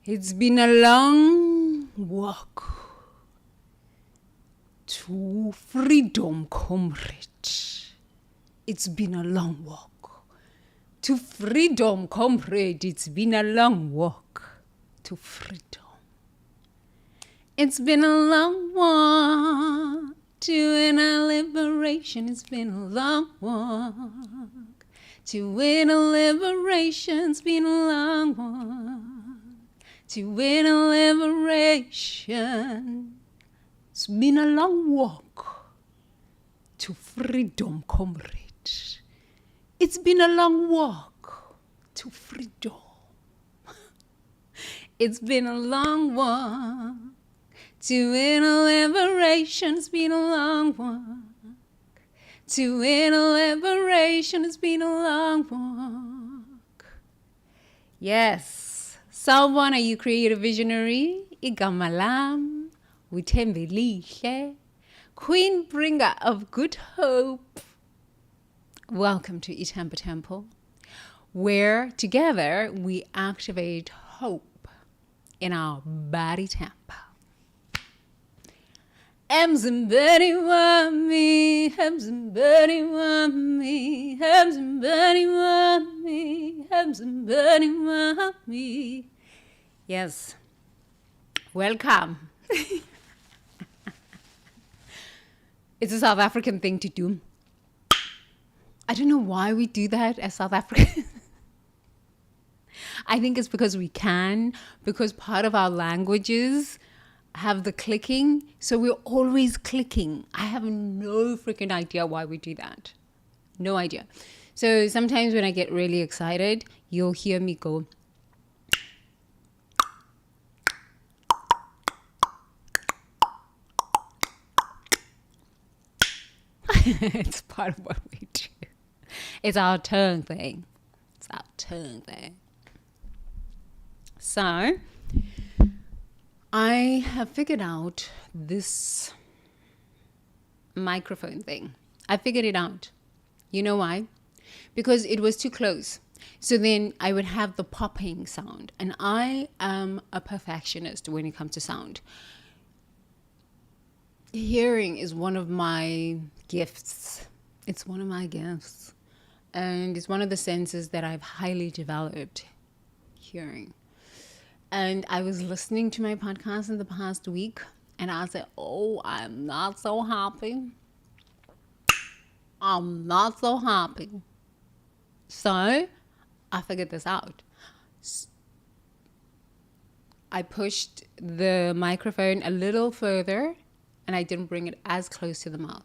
It's been a long walk to freedom, comrade. It's been a long walk to freedom, comrade. It's been a long walk to freedom. It's been a long walk to inner liberation. It's been a long walk to inner liberation. It's been a long walk to inner liberation. It's been a long walk to freedom, comrade. It's been a long walk to freedom. It's been a long walk to inner liberation. It's been a long walk to inner liberation. It's been a long walk. Yes. Someone, are you creative visionary? Igama lam, uthembe lihle, Queen bringer of good hope. Welcome to Itempa Temple, where together we activate hope in our body temple. Hems and Betty want me, hems and Betty want me, hems and Betty want me, hems and Betty want me. Yes, welcome. It's a South African thing to do. I don't know why we do that as South Africans. I think it's because we can, because part of our languages have the clicking, so we're always clicking. I have no freaking idea why we do that. No idea. So sometimes when I get really excited, you'll hear me go. It's part of what we do. It's our tongue thing. It's our tongue thing. So I have figured out this microphone thing. I figured it out. You know why? Because it was too close. So then I would have the popping sound. And I am a perfectionist when it comes to sound. Hearing is one of my gifts. It's one of my gifts. And it's one of the senses that I've highly developed, hearing. And I was listening to my podcast in the past week, and I said, oh, I'm not so happy. I'm not so happy. So I figured this out. I pushed the microphone a little further, and I didn't bring it as close to the mouth.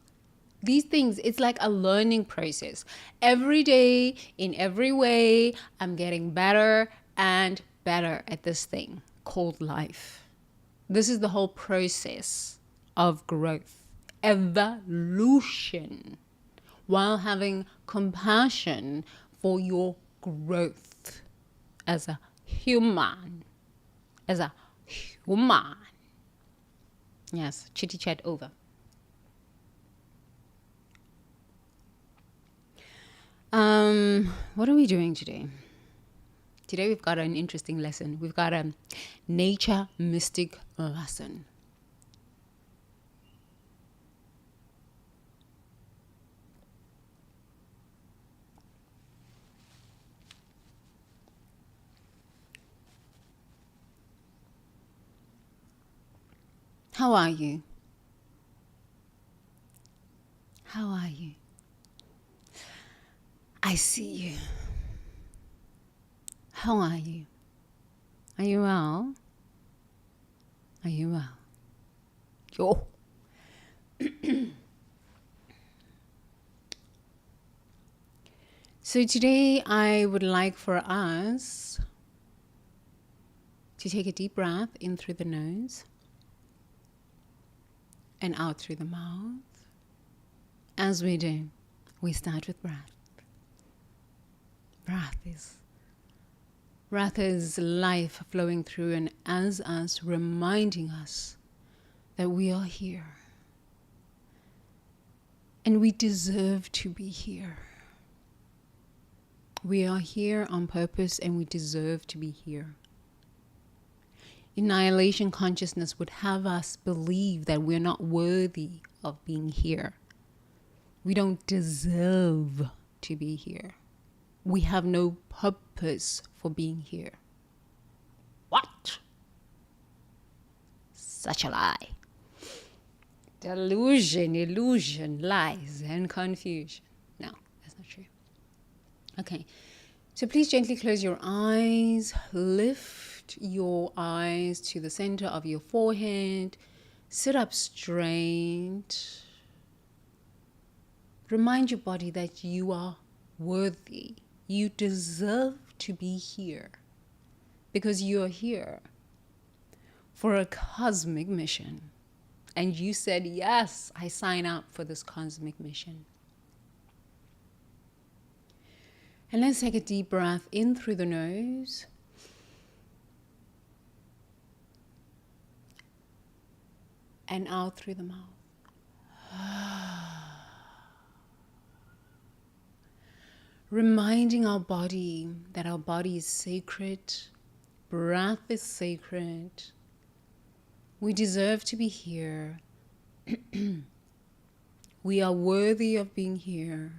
These things, it's like a learning process. Every day, in every way, I'm getting better and better at this thing called life. This is the whole process of growth, evolution, while having compassion for your growth as a human. As a human. Yes, chitty chat over. What are we doing today? Today we've got an interesting lesson. We've got a nature mystic lesson. How are you? How are you? I see you. How are you? Are you well? Are you well? Yo. So today I would like for us to take a deep breath in through the nose and out through the mouth. As we do, we start with breath. Breath is life flowing through and as us, reminding us that we are here. And we deserve to be here. We are here on purpose and we deserve to be here. Annihilation consciousness would have us believe that we're not worthy of being here. We don't deserve to be here. We have no purpose for being here. What? Such a lie. Delusion, illusion, lies, and confusion. No, that's not true. Okay, so please gently close your eyes. Lift your eyes to the center of your forehead. Sit up straight. Remind your body that you are worthy. You deserve to be here because you're here for a cosmic mission. And you said, yes, I sign up for this cosmic mission. And let's take a deep breath in through the nose. And out through the mouth. Reminding our body that our body is sacred. Breath is sacred. We deserve to be here. We are worthy of being here.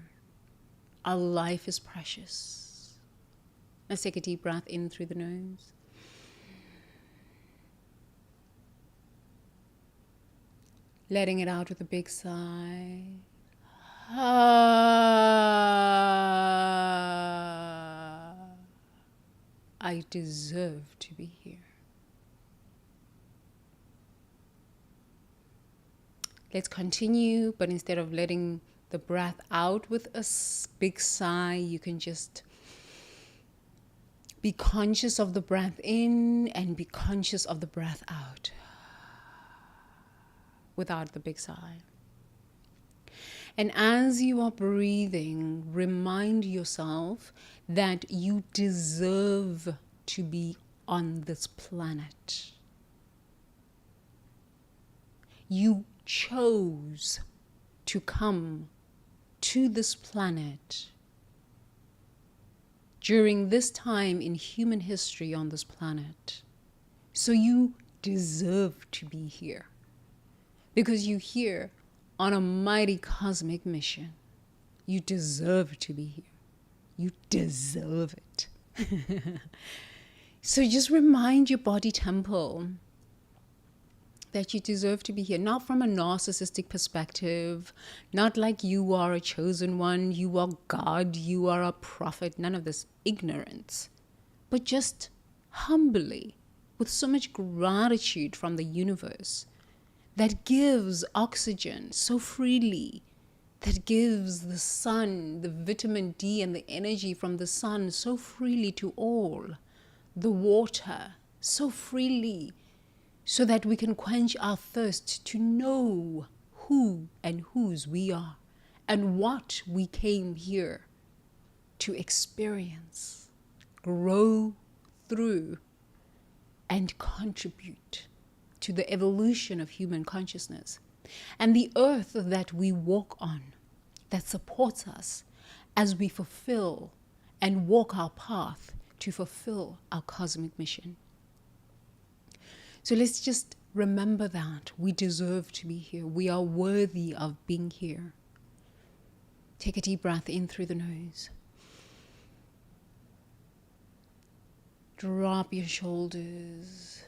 Our life is precious. Let's take a deep breath in through the nose. Letting it out with a big sigh. I deserve to be here. Let's continue, but instead of letting the breath out with a big sigh, you can just be conscious of the breath in and be conscious of the breath out without the big sigh. And as you are breathing, remind yourself that you deserve to be on this planet. You chose to come to this planet during this time in human history on this planet. So you deserve to be here because you're here on a mighty cosmic mission. You deserve to be here. You deserve it. So just remind your body temple that you deserve to be here, not from a narcissistic perspective, not like you are a chosen one, you are God, you are a prophet, none of this ignorance, but just humbly, with so much gratitude from the universe that gives oxygen so freely, that gives the sun, the vitamin D and the energy from the sun so freely to all, the water so freely, so that we can quench our thirst to know who and whose we are and what we came here to experience, grow through, and contribute to the evolution of human consciousness and the earth that we walk on, that supports us as we fulfill and walk our path to fulfill our cosmic mission. So let's just remember that we deserve to be here. We are worthy of being here. Take a deep breath in through the nose. Drop your shoulders.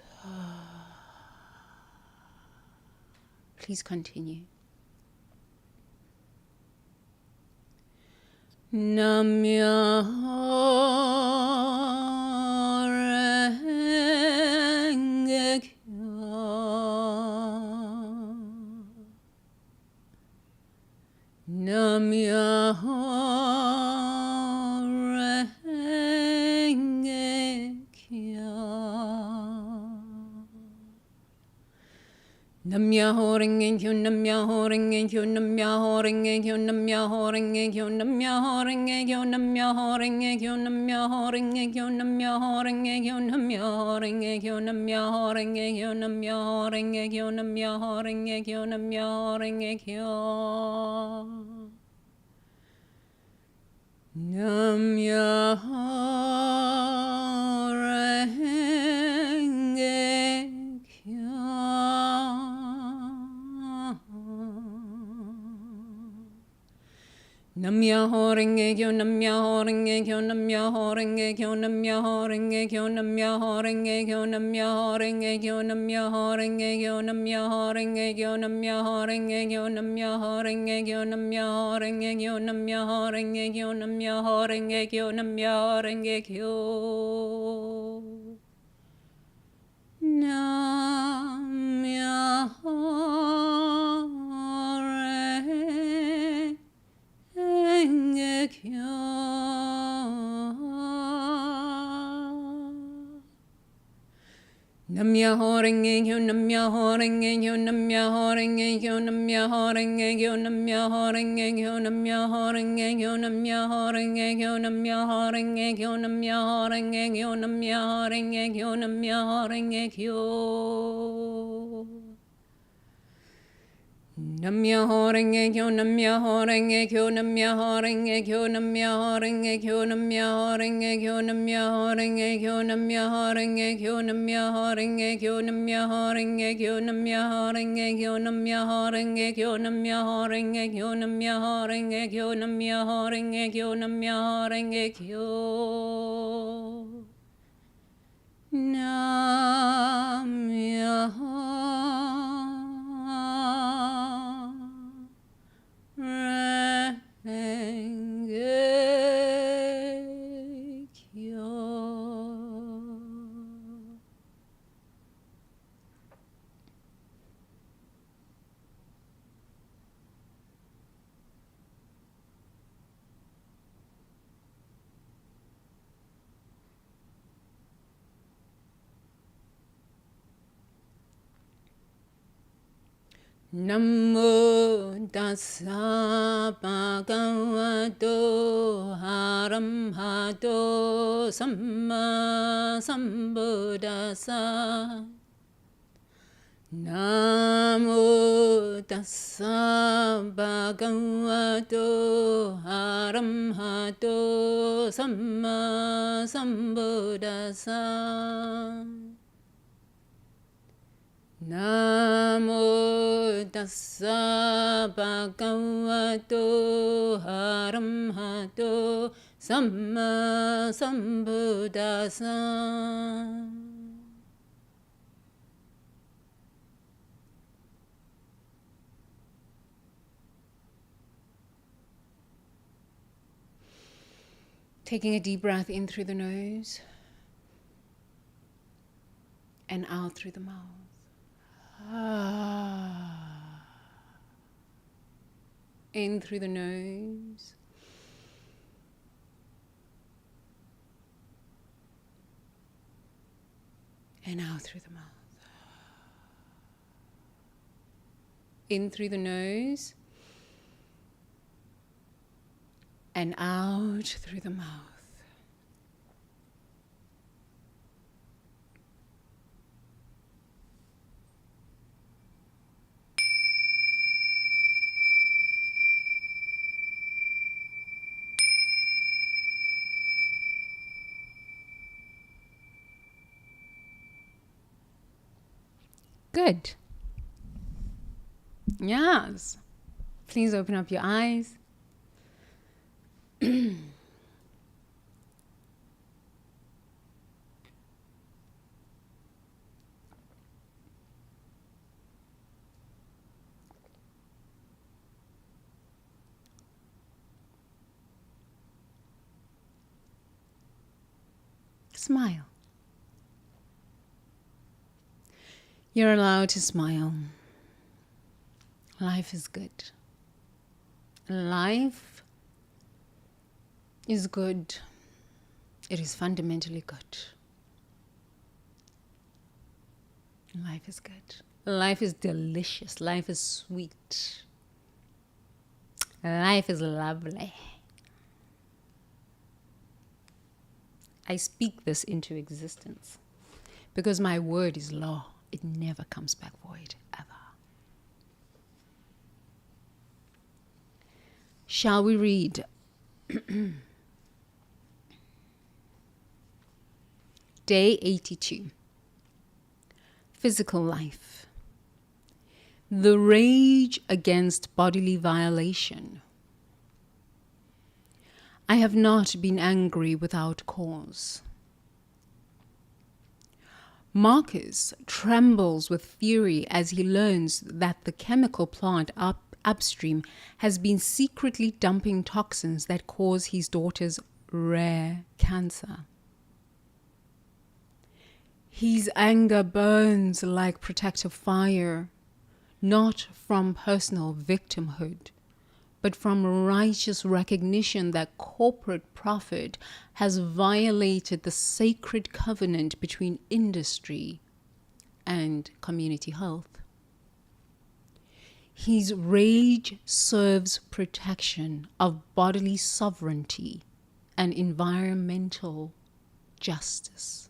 Please continue. Nam-myoho Renge-kyo, Nam-myoho Renge-kyo, Nam-myoho Renge-kyo, Nam-myoho Renge-kyo, Nam-myoho Renge-kyo, Nam-myoho Renge-kyo, Nam-myoho Renge-kyo, Nam-myoho Renge-kyo, Nam-myoho Renge-kyo, Nam-myoho Renge-kyo, Nam-myoho Renge-kyo, Nam-myoho Renge-kyo, Nam-myoho Renge-kyo. Nam-myoho Renge-kyo. Namyaho renge kyo, namyaho renge kyo, namyaho renge kyo, namyaho renge kyo, namyaho renge kyo, namyaho renge kyo, namyaho renge kyo, namyaho renge kyo, namyaho renge kyo, namyaho renge kyo, namyaho renge kyo, namyaho renge kyo, namyaho renge kyo, namyaho renge kyo. Namyaho renge kyo. Namyaho renge kyo, namyaho renge kyo, namyaho renge kyo, namyaho renge kyo, namyaho renge kyo, namyaho renge kyo, namyaho renge kyo, namyaho renge kyo, namyaho renge kyo, namyaho renge kyo, namyaho renge kyo. Namyaho renge kyo, namyaho renge kyo, namyaho renge kyo, namyaho renge kyo, namyaho renge kyo, namyaho renge kyo, namyaho renge kyo, namyaho renge kyo, namyaho renge kyo, namyaho renge kyo, namyaho renge kyo, namyaho renge kyo, namyaho renge kyo, namyaho renge kyo, namyaho renge kyo. Namyaho renge kyo. Namo tassa bhagavato arahato samma sambuddhassa. Namo tassa bhagavato arahato samma sambuddhassa. Namo tassa bhagavato arahato samma sambuddhassa. Taking a deep breath in through the nose and out through the mouth. In through the nose and out through the mouth. In through the nose and out through the mouth. Good. Yes. Please open up your eyes. Smile. You're allowed to smile. Life is good. Life is good. It is fundamentally good. Life is good. Life is delicious. Life is sweet. Life is lovely. I speak this into existence because my word is law. It never comes back void, ever. Shall we read? Day 82. Physical life. The rage against bodily violation. I have not been angry without cause. Marcus trembles with fury as he learns that the chemical plant upstream has been secretly dumping toxins that cause his daughter's rare cancer. His anger burns like protective fire, not from personal victimhood, but from righteous recognition that corporate profit has violated the sacred covenant between industry and community health. His rage serves protection of bodily sovereignty and environmental justice.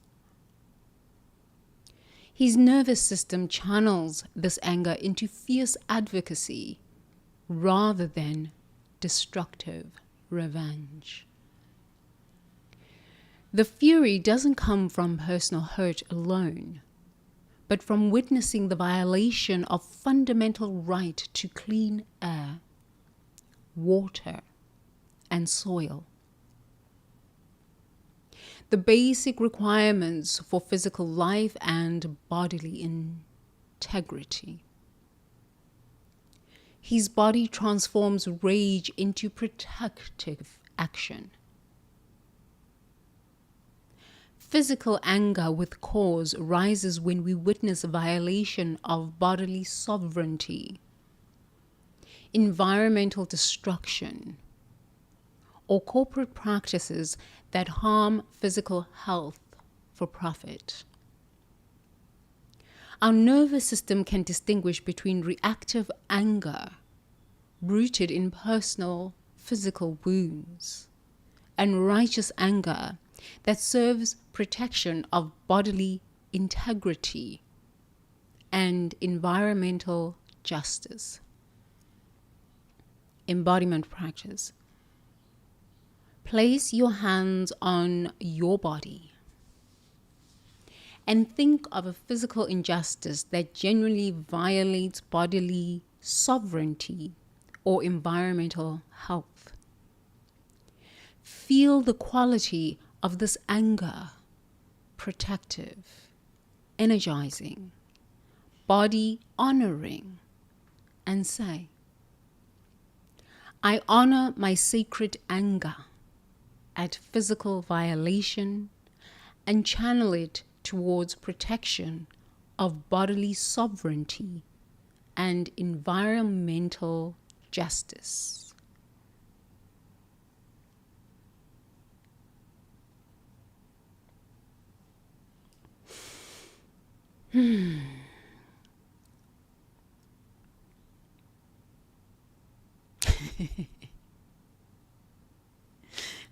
His nervous system channels this anger into fierce advocacy rather than destructive revenge. The fury doesn't come from personal hurt alone, but from witnessing the violation of fundamental right to clean air, water, and soil. The basic requirements for physical life and bodily integrity. His body transforms rage into protective action. Physical anger with cause rises when we witness a violation of bodily sovereignty, environmental destruction, or corporate practices that harm physical health for profit. Our nervous system can distinguish between reactive anger, rooted in personal physical wounds, and righteous anger that serves protection of bodily integrity and environmental justice. Embodiment practice. Place your hands on your body and think of a physical injustice that genuinely violates bodily sovereignty or environmental health. Feel the quality of this anger, protective, energizing, body honoring, and say, I honor my sacred anger at physical violation and channel it towards protection of bodily sovereignty and environmental justice.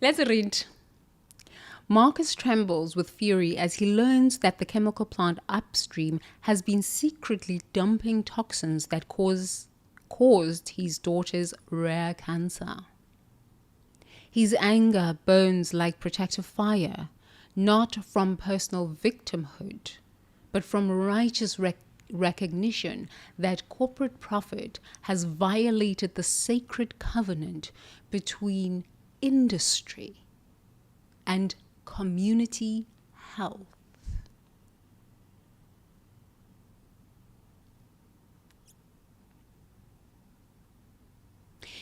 Let's read. Marcus trembles with fury as he learns that the chemical plant upstream has been secretly dumping toxins that caused his daughter's rare cancer. His anger burns like protective fire, not from personal victimhood, but from righteous recognition that corporate profit has violated the sacred covenant between industry and community health.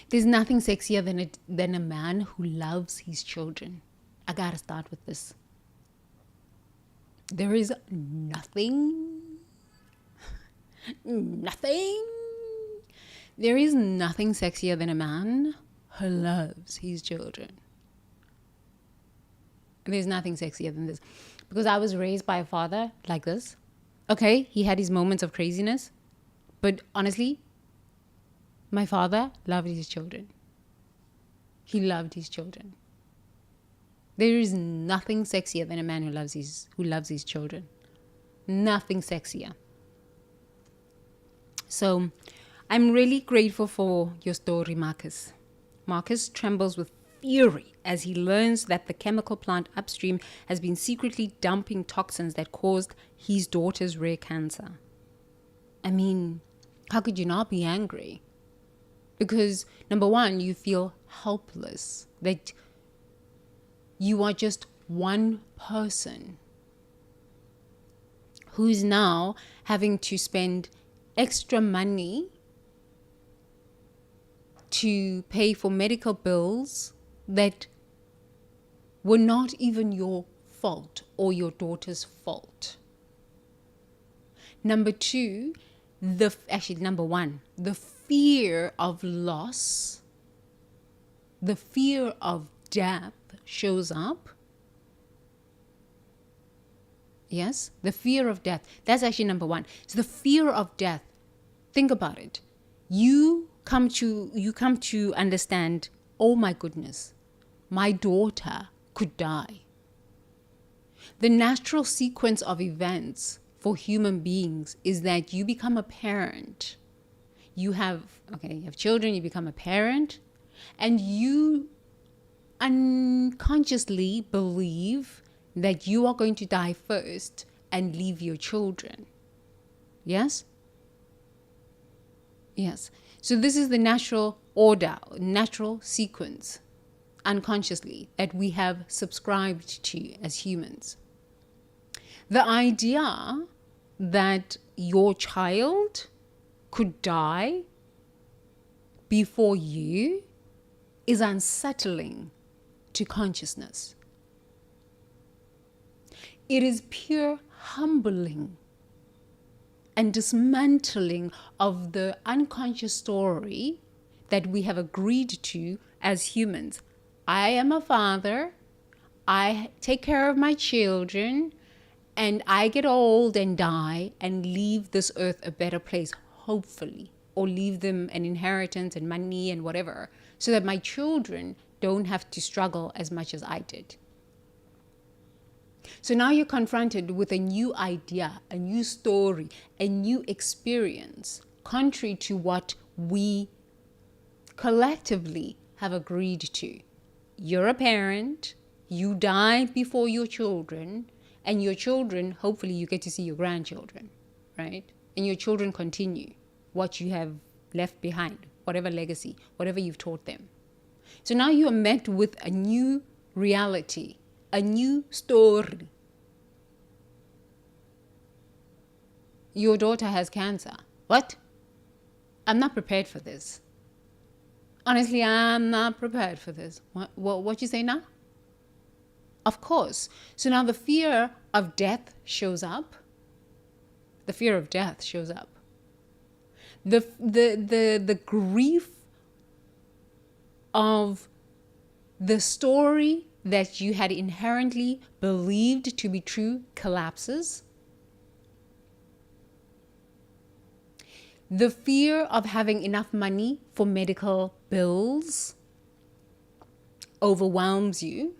There's nothing sexier than a man who loves his children. I gotta start with this. There is nothing. There is nothing sexier than a man who loves his children. There's nothing sexier than this. Because I was raised by a father like this. Okay, he had his moments of craziness. But honestly, my father loved his children. He loved his children. There is nothing sexier than a man who loves his children. Nothing sexier. So, I'm really grateful for your story, Marcus. Marcus trembles with fury as he learns that the chemical plant upstream has been secretly dumping toxins that caused his daughter's rare cancer. I mean, how could you not be angry? Because, number one, you feel helpless. That You are just one person who's now having to spend extra money to pay for medical bills that were not even your fault or your daughter's fault. Number two, number one, the fear of loss, the fear of death shows up. Yes, the fear of death. That's actually number one. So the fear of death. Think about it. You come to understand, oh my goodness, my daughter could die. The natural sequence of events for human beings is that you become a parent. You have children, you become a parent, and you unconsciously believe that you are going to die first and leave your children. Yes? Yes. So this is the natural order, natural sequence, unconsciously, that we have subscribed to as humans. The idea that your child could die before you is unsettling to consciousness. It is pure humbling and dismantling of the unconscious story that we have agreed to as humans. I am a father, I take care of my children, and I get old and die and leave this earth a better place, hopefully, or leave them an inheritance and money and whatever, so that my children don't have to struggle as much as I did. So now you're confronted with a new idea, a new story, a new experience, contrary to what we collectively have agreed to. You're a parent, you die before your children, and your children, hopefully you get to see your grandchildren, right? And your children continue what you have left behind, whatever legacy, whatever you've taught them. So now you are met with a new reality, a new story. Your daughter has cancer. What? I'm not prepared for this. Honestly, I'm not prepared for this. What you say now? Of course. So now the fear of death shows up. The fear of death shows up. The grief of the story that you had inherently believed to be true collapses. The fear of having enough money for medical bills overwhelms you.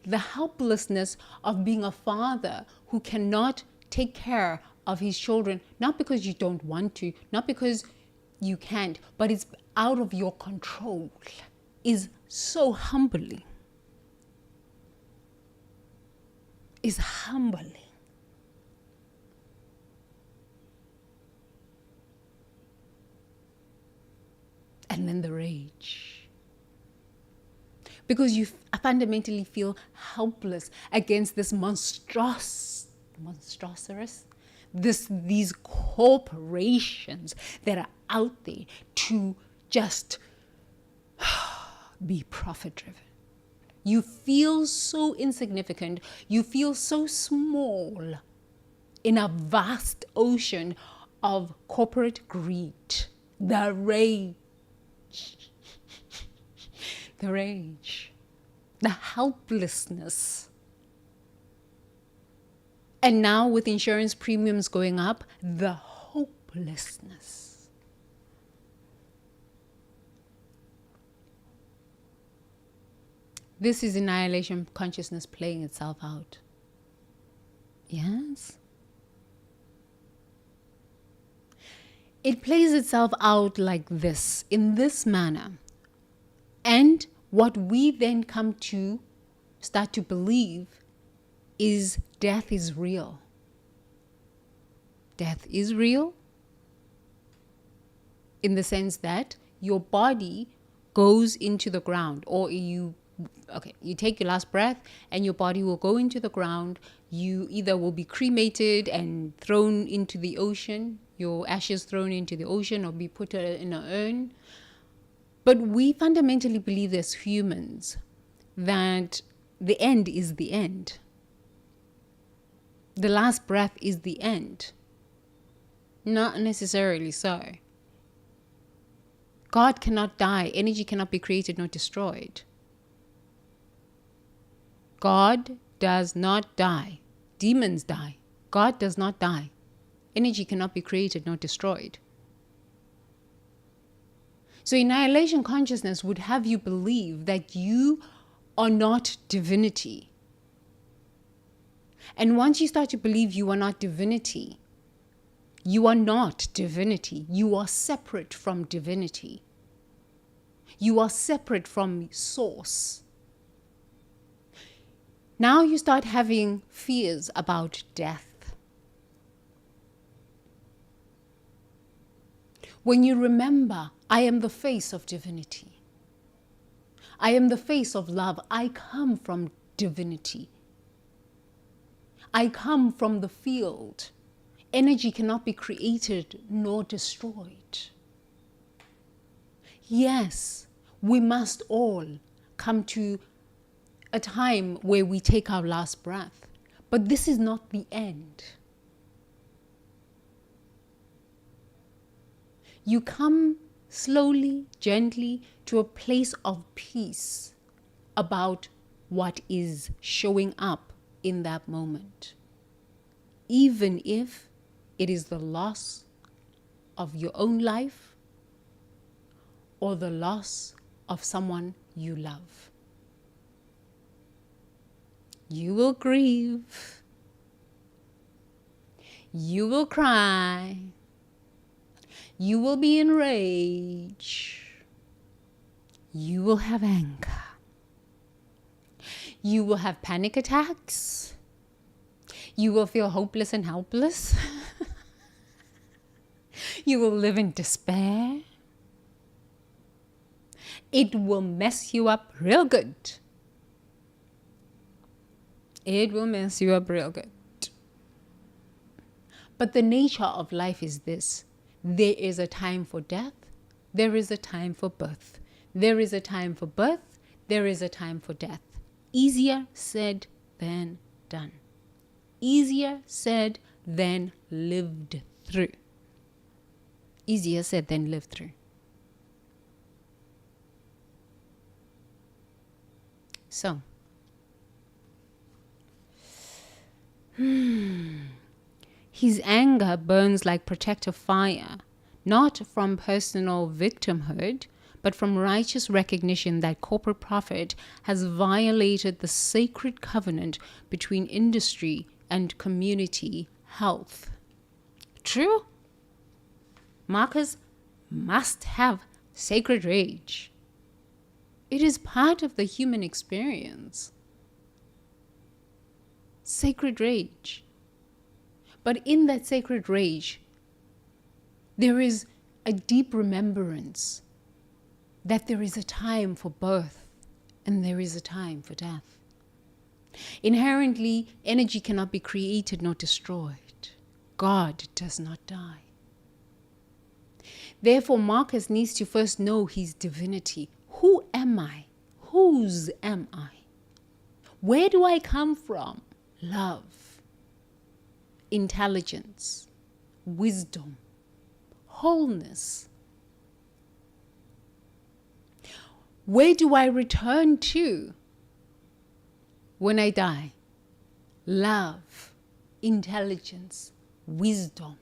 The helplessness of being a father who cannot take care of his children, not because you don't want to, not because you can't, but it's out of your control, is so humbling. Is humbling. And then the rage. Because you fundamentally feel helpless against this these corporations that are out there to just be profit driven. You feel so insignificant. You feel so small in a vast ocean of corporate greed. The rage. The rage. The helplessness. And now with insurance premiums going up, the hopelessness. This is annihilation consciousness playing itself out. Yes? It plays itself out like this, in this manner. And what we then come to start to believe is death is real. Death is real in the sense that your body goes into the ground, or you Okay, you take your last breath and your body will go into the ground. You either will be cremated and thrown into the ocean, your ashes thrown into the ocean, or be put in an urn. But we fundamentally believe as humans that the end is the end. The last breath is the end. Not necessarily so. God cannot die. Energy cannot be created nor destroyed. God does not die. Demons die. God does not die. Energy cannot be created nor destroyed. So annihilation consciousness would have you believe that you are not divinity. And once you start to believe you are not divinity, you are not divinity. You are separate from divinity. You are separate from source. Now you start having fears about death. When you remember, I am the face of divinity. I am the face of love. I come from divinity. I come from the field. Energy cannot be created nor destroyed. Yes, we must all come to a time where we take our last breath. But this is not the end. You come slowly, gently to a place of peace about what is showing up in that moment. Even if it is the loss of your own life or the loss of someone you love. You will grieve. You will cry. You will be enraged. You will have anger. You will have panic attacks. You will feel hopeless and helpless. You will live in despair. It will mess you up real good. It will mess you up real good. But the nature of life is this. There is a time for death. There is a time for birth. There is a time for birth. There is a time for death. Easier said than done. Easier said than lived through. Easier said than lived through. So, his anger burns like protective fire, not from personal victimhood, but from righteous recognition that corporate profit has violated the sacred covenant between industry and community health. True? Markers must have sacred rage. It is part of the human experience. Sacred rage. But in that sacred rage, there is a deep remembrance that there is a time for birth and there is a time for death. Inherently, energy cannot be created nor destroyed. God does not die. Therefore, Marcus needs to first know his divinity. Who am I? Whose am I? Where do I come from? Love, intelligence, wisdom, wholeness. Where do I return to when I die? Love, intelligence, wisdom.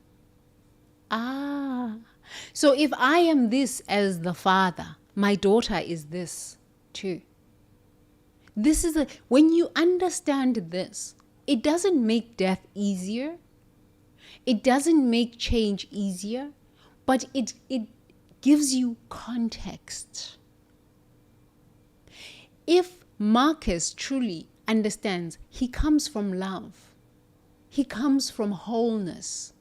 So if I am this as the father, my daughter is this too. When you understand this, it doesn't make death easier. It doesn't make change easier, but it gives you context. If Marcus truly understands, he comes from love. He comes from wholeness.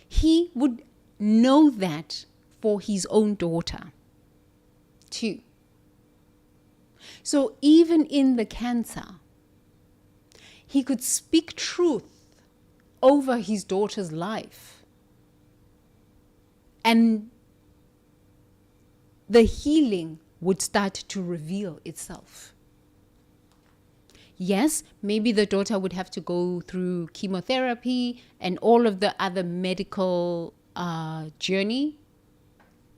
He would know that for his own daughter too. So even in the cancer, he could speak truth over his daughter's life. And the healing would start to reveal itself. Yes, maybe the daughter would have to go through chemotherapy and all of the other medical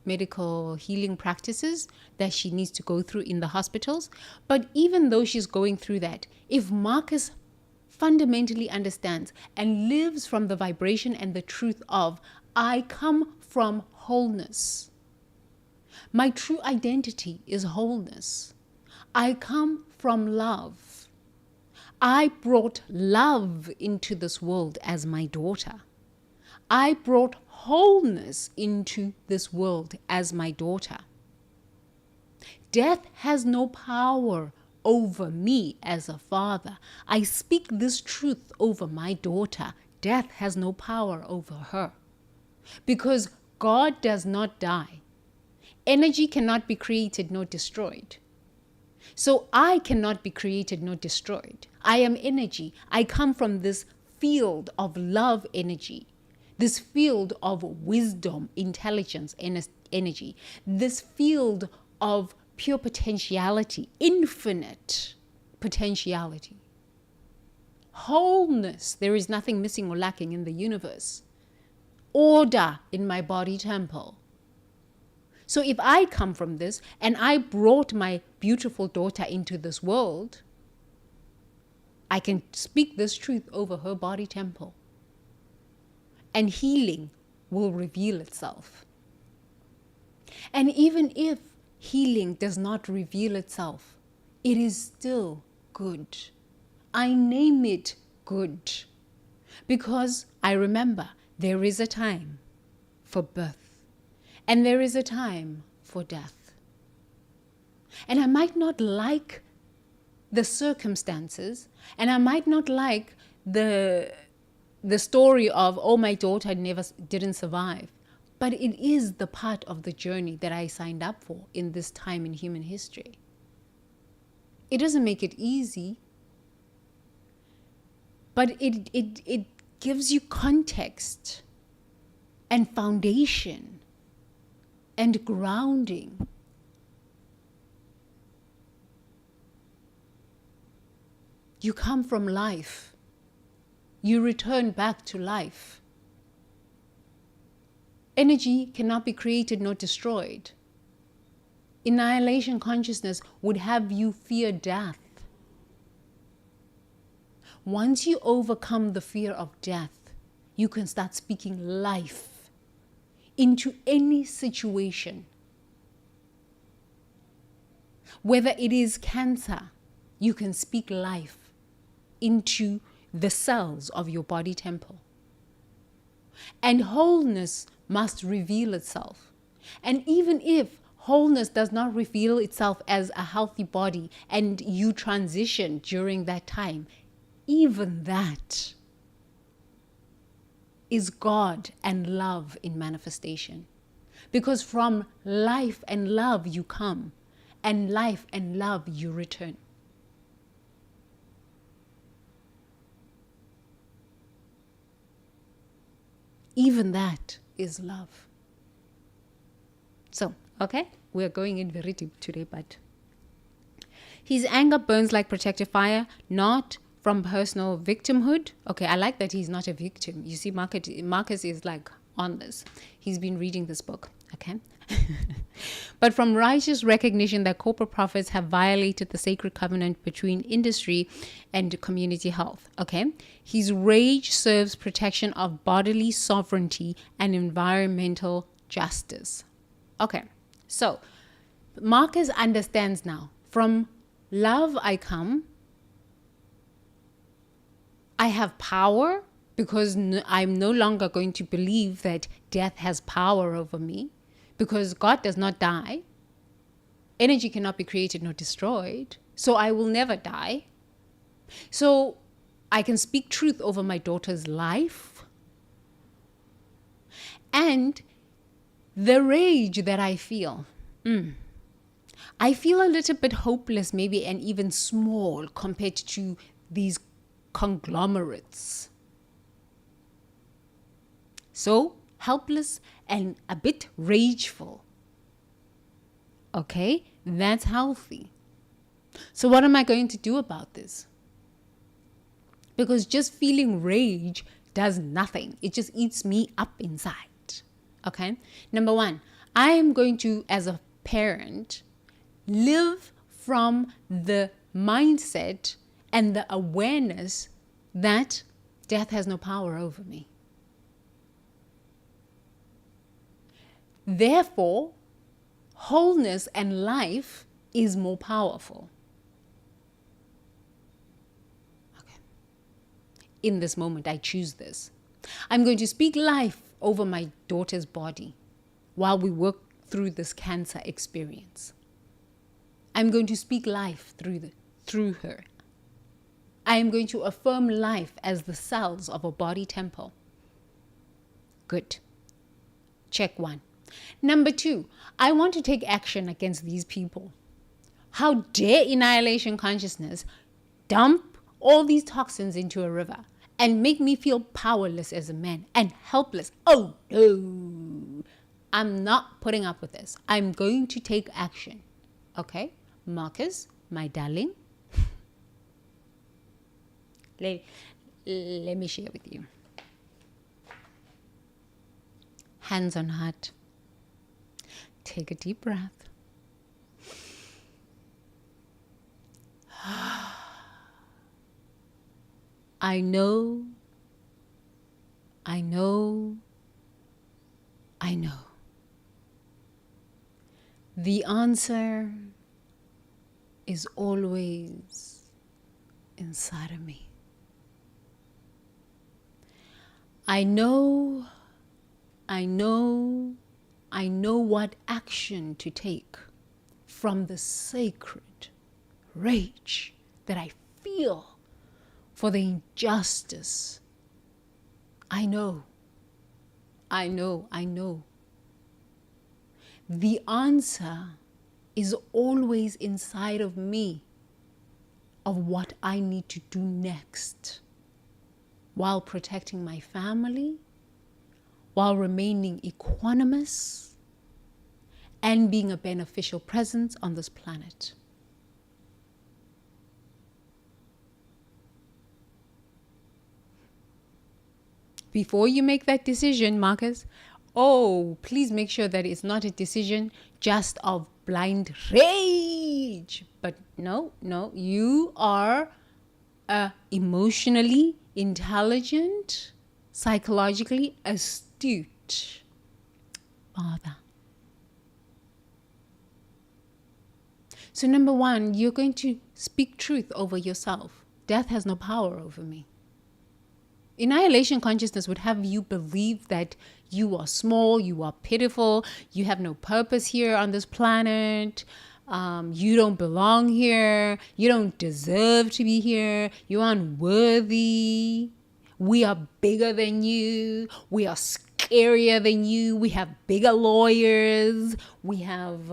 medical healing practices that she needs to go through in the hospitals. But even though she's going through that, if Marcus fundamentally understands and lives from the vibration and the truth of, I come from wholeness. My true identity is wholeness. I come from love. I brought love into this world as my daughter. I brought wholeness into this world as my daughter. Death has no power over me as a father. I speak this truth over my daughter. Death has no power over her. Because God does not die. Energy cannot be created nor destroyed. So I cannot be created nor destroyed. I am energy. I come from this field of love energy, this field of wisdom, intelligence, energy, this field of pure potentiality, infinite potentiality. Wholeness, there is nothing missing or lacking in the universe. Order in my body temple. So if I come from this and I brought my beautiful daughter into this world, I can speak this truth over her body temple. And healing will reveal itself. And even if healing does not reveal itself, it is still good. I name it good. Because I remember there is a time for birth. And there is a time for death. And I might not like the circumstances, and I might not like the story of, oh, my daughter didn't survive. But it is the part of the journey that I signed up for in this time in human history. It doesn't make it easy, but it gives you context and foundation and grounding. You come from life. You return back to life. Energy cannot be created nor destroyed. Annihilation consciousness would have you fear death. Once you overcome the fear of death, you can start speaking life into any situation. Whether it is cancer, you can speak life into the cells of your body temple. And wholeness must reveal itself. And even if wholeness does not reveal itself as a healthy body and you transition during that time, even that is God and love in manifestation. Because from life and love you come, and life and love you return. Even that is love. So, okay, we're going in very deep today, but his anger burns like protective fire, not from personal victimhood. Okay, I like that he's not a victim. You see, Marcus is like on this. He's been reading this book, okay? But from righteous recognition that corporate profits have violated the sacred covenant between industry and community health, okay? His rage serves protection of bodily sovereignty and environmental justice. Okay, so Marcus understands now. From love I come. I have power because I'm no longer going to believe that death has power over me, because God does not die. Energy cannot be created nor destroyed, so I will never die. So I can speak truth over my daughter's life. And the rage that I feel, I feel a little bit hopeless, maybe, and even small compared to these conglomerates. So helpless and a bit rageful. Okay, that's healthy. So what am I going to do about this? Because just feeling rage does nothing. It just eats me up inside. Okay, number one, I am going to, as a parent, live from the mindset and the awareness that death has no power over me. Therefore, wholeness and life is more powerful. Okay. In this moment, I choose this. I'm going to speak life over my daughter's body while we work through this cancer experience. I'm going to speak life through her. I am going to affirm life as the cells of a body temple. Good. Check one. Number two, I want to take action against these people. How dare annihilation consciousness dump all these toxins into a river and make me feel powerless as a man and helpless. Oh no, I'm not putting up with this. I'm going to take action. Okay, Marcus, my darling, let me share with you. Hands on heart. Take a deep breath. I know. The answer is always inside of me. I know what action to take from the sacred rage that I feel for the injustice. I know. The answer is always inside of me of what I need to do next while protecting my family, while remaining equanimous, and being a beneficial presence on this planet. Before you make that decision, Marcus, please make sure that it's not a decision just of blind rage. But no, you are a emotionally intelligent, psychologically astute father. So number one, you're going to speak truth over yourself. Death has no power over me. Annihilation consciousness would have you believe that you are small, you are pitiful, you have no purpose here on this planet, you don't belong here, you don't deserve to be here, you're unworthy, we are bigger than you, we are scarier than you, we have bigger lawyers, we have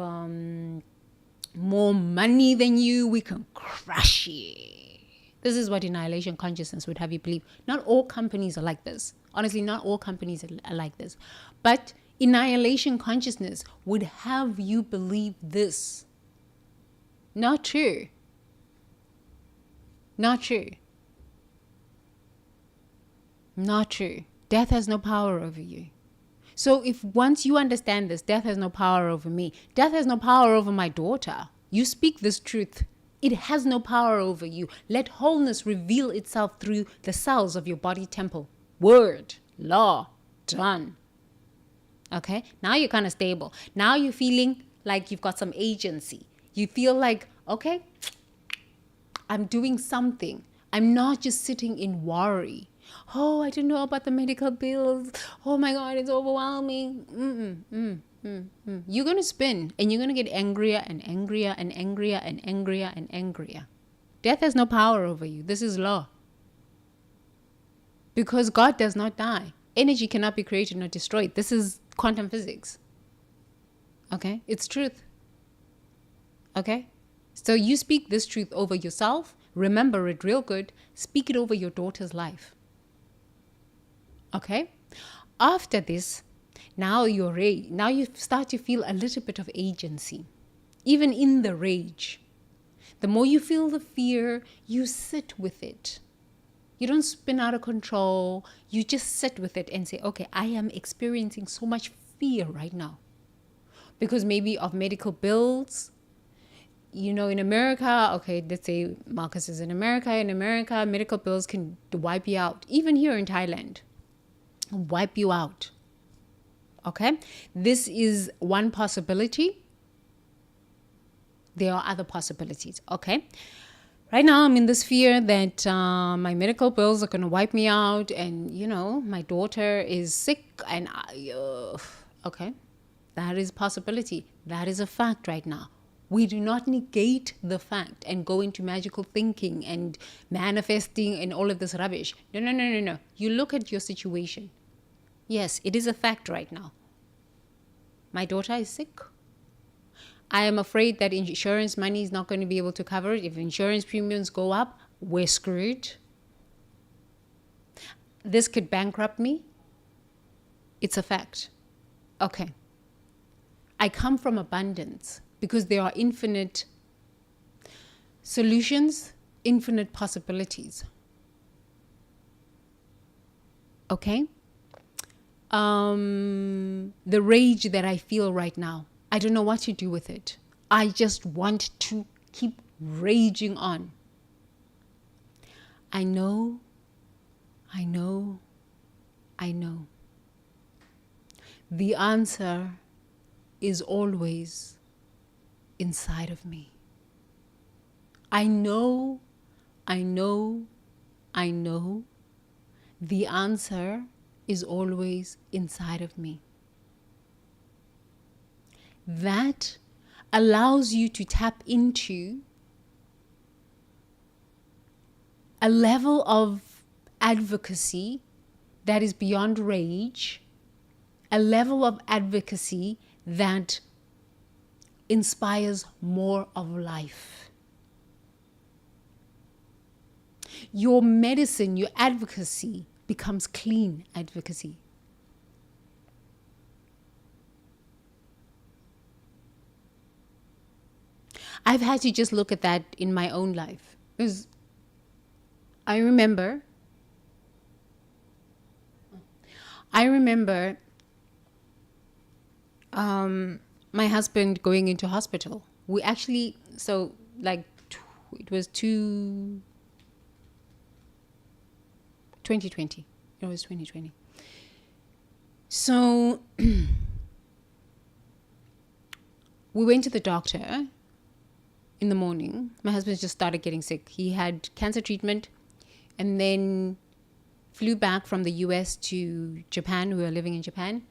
more money than you, we can crush you. This is what annihilation consciousness would have you believe. Not all companies are like this. Honestly, not all companies are like this. But annihilation consciousness would have you believe this. Not true. Not true. Not true. Death has no power over you. So if once you understand this, death has no power over me. Death has no power over my daughter. You speak this truth. It has no power over you. Let wholeness reveal itself through the cells of your body temple. Word, law, done. Okay, now you're kind of stable. Now you're feeling like you've got some agency. You feel like, okay, I'm doing something. I'm not just sitting in worry. Oh, I don't know about the medical bills. Oh my God, it's overwhelming. You're going to spin and you're going to get angrier and angrier and angrier and angrier and angrier. Death has no power over you. This is law. Because God does not die. Energy cannot be created nor destroyed. This is quantum physics. Okay? It's truth. Okay? So you speak this truth over yourself. Remember it real good. Speak it over your daughter's life. Okay? After this, now you start to feel a little bit of agency. Even in the rage. The more you feel the fear, you sit with it. You don't spin out of control. You just sit with it and say, okay, I am experiencing so much fear right now. Because maybe of medical bills. You know, in America, okay, let's say Marcus is in America. In America, medical bills can wipe you out. Even here in Thailand, wipe you out. Okay? This is one possibility. There are other possibilities. Okay? Right now, I'm in this fear that my medical bills are going to wipe me out. And, you know, my daughter is sick. And, okay, that is a possibility. That is a fact right now. We do not negate the fact and go into magical thinking and manifesting and all of this rubbish. No. You look at your situation. Yes, it is a fact right now. My daughter is sick. I am afraid that insurance money is not going to be able to cover it. If insurance premiums go up, we're screwed. This could bankrupt me. It's a fact. Okay. I come from abundance because there are infinite solutions, infinite possibilities. Okay? The rage that I feel right now, I don't know what to do with it. I just want to keep raging on. I know. The answer is always inside of me. I know. The answer is always inside of me. That allows you to tap into a level of advocacy that is beyond rage, a level of advocacy that inspires more of life. Your medicine, your advocacy becomes clean advocacy. I've had to just look at that in my own life. Because I remember my husband going into hospital. We actually, it was 2020. It was 2020. So we went to the doctor in the morning. My husband just started getting sick. He had cancer treatment and then flew back from the US to Japan. We were living in Japan.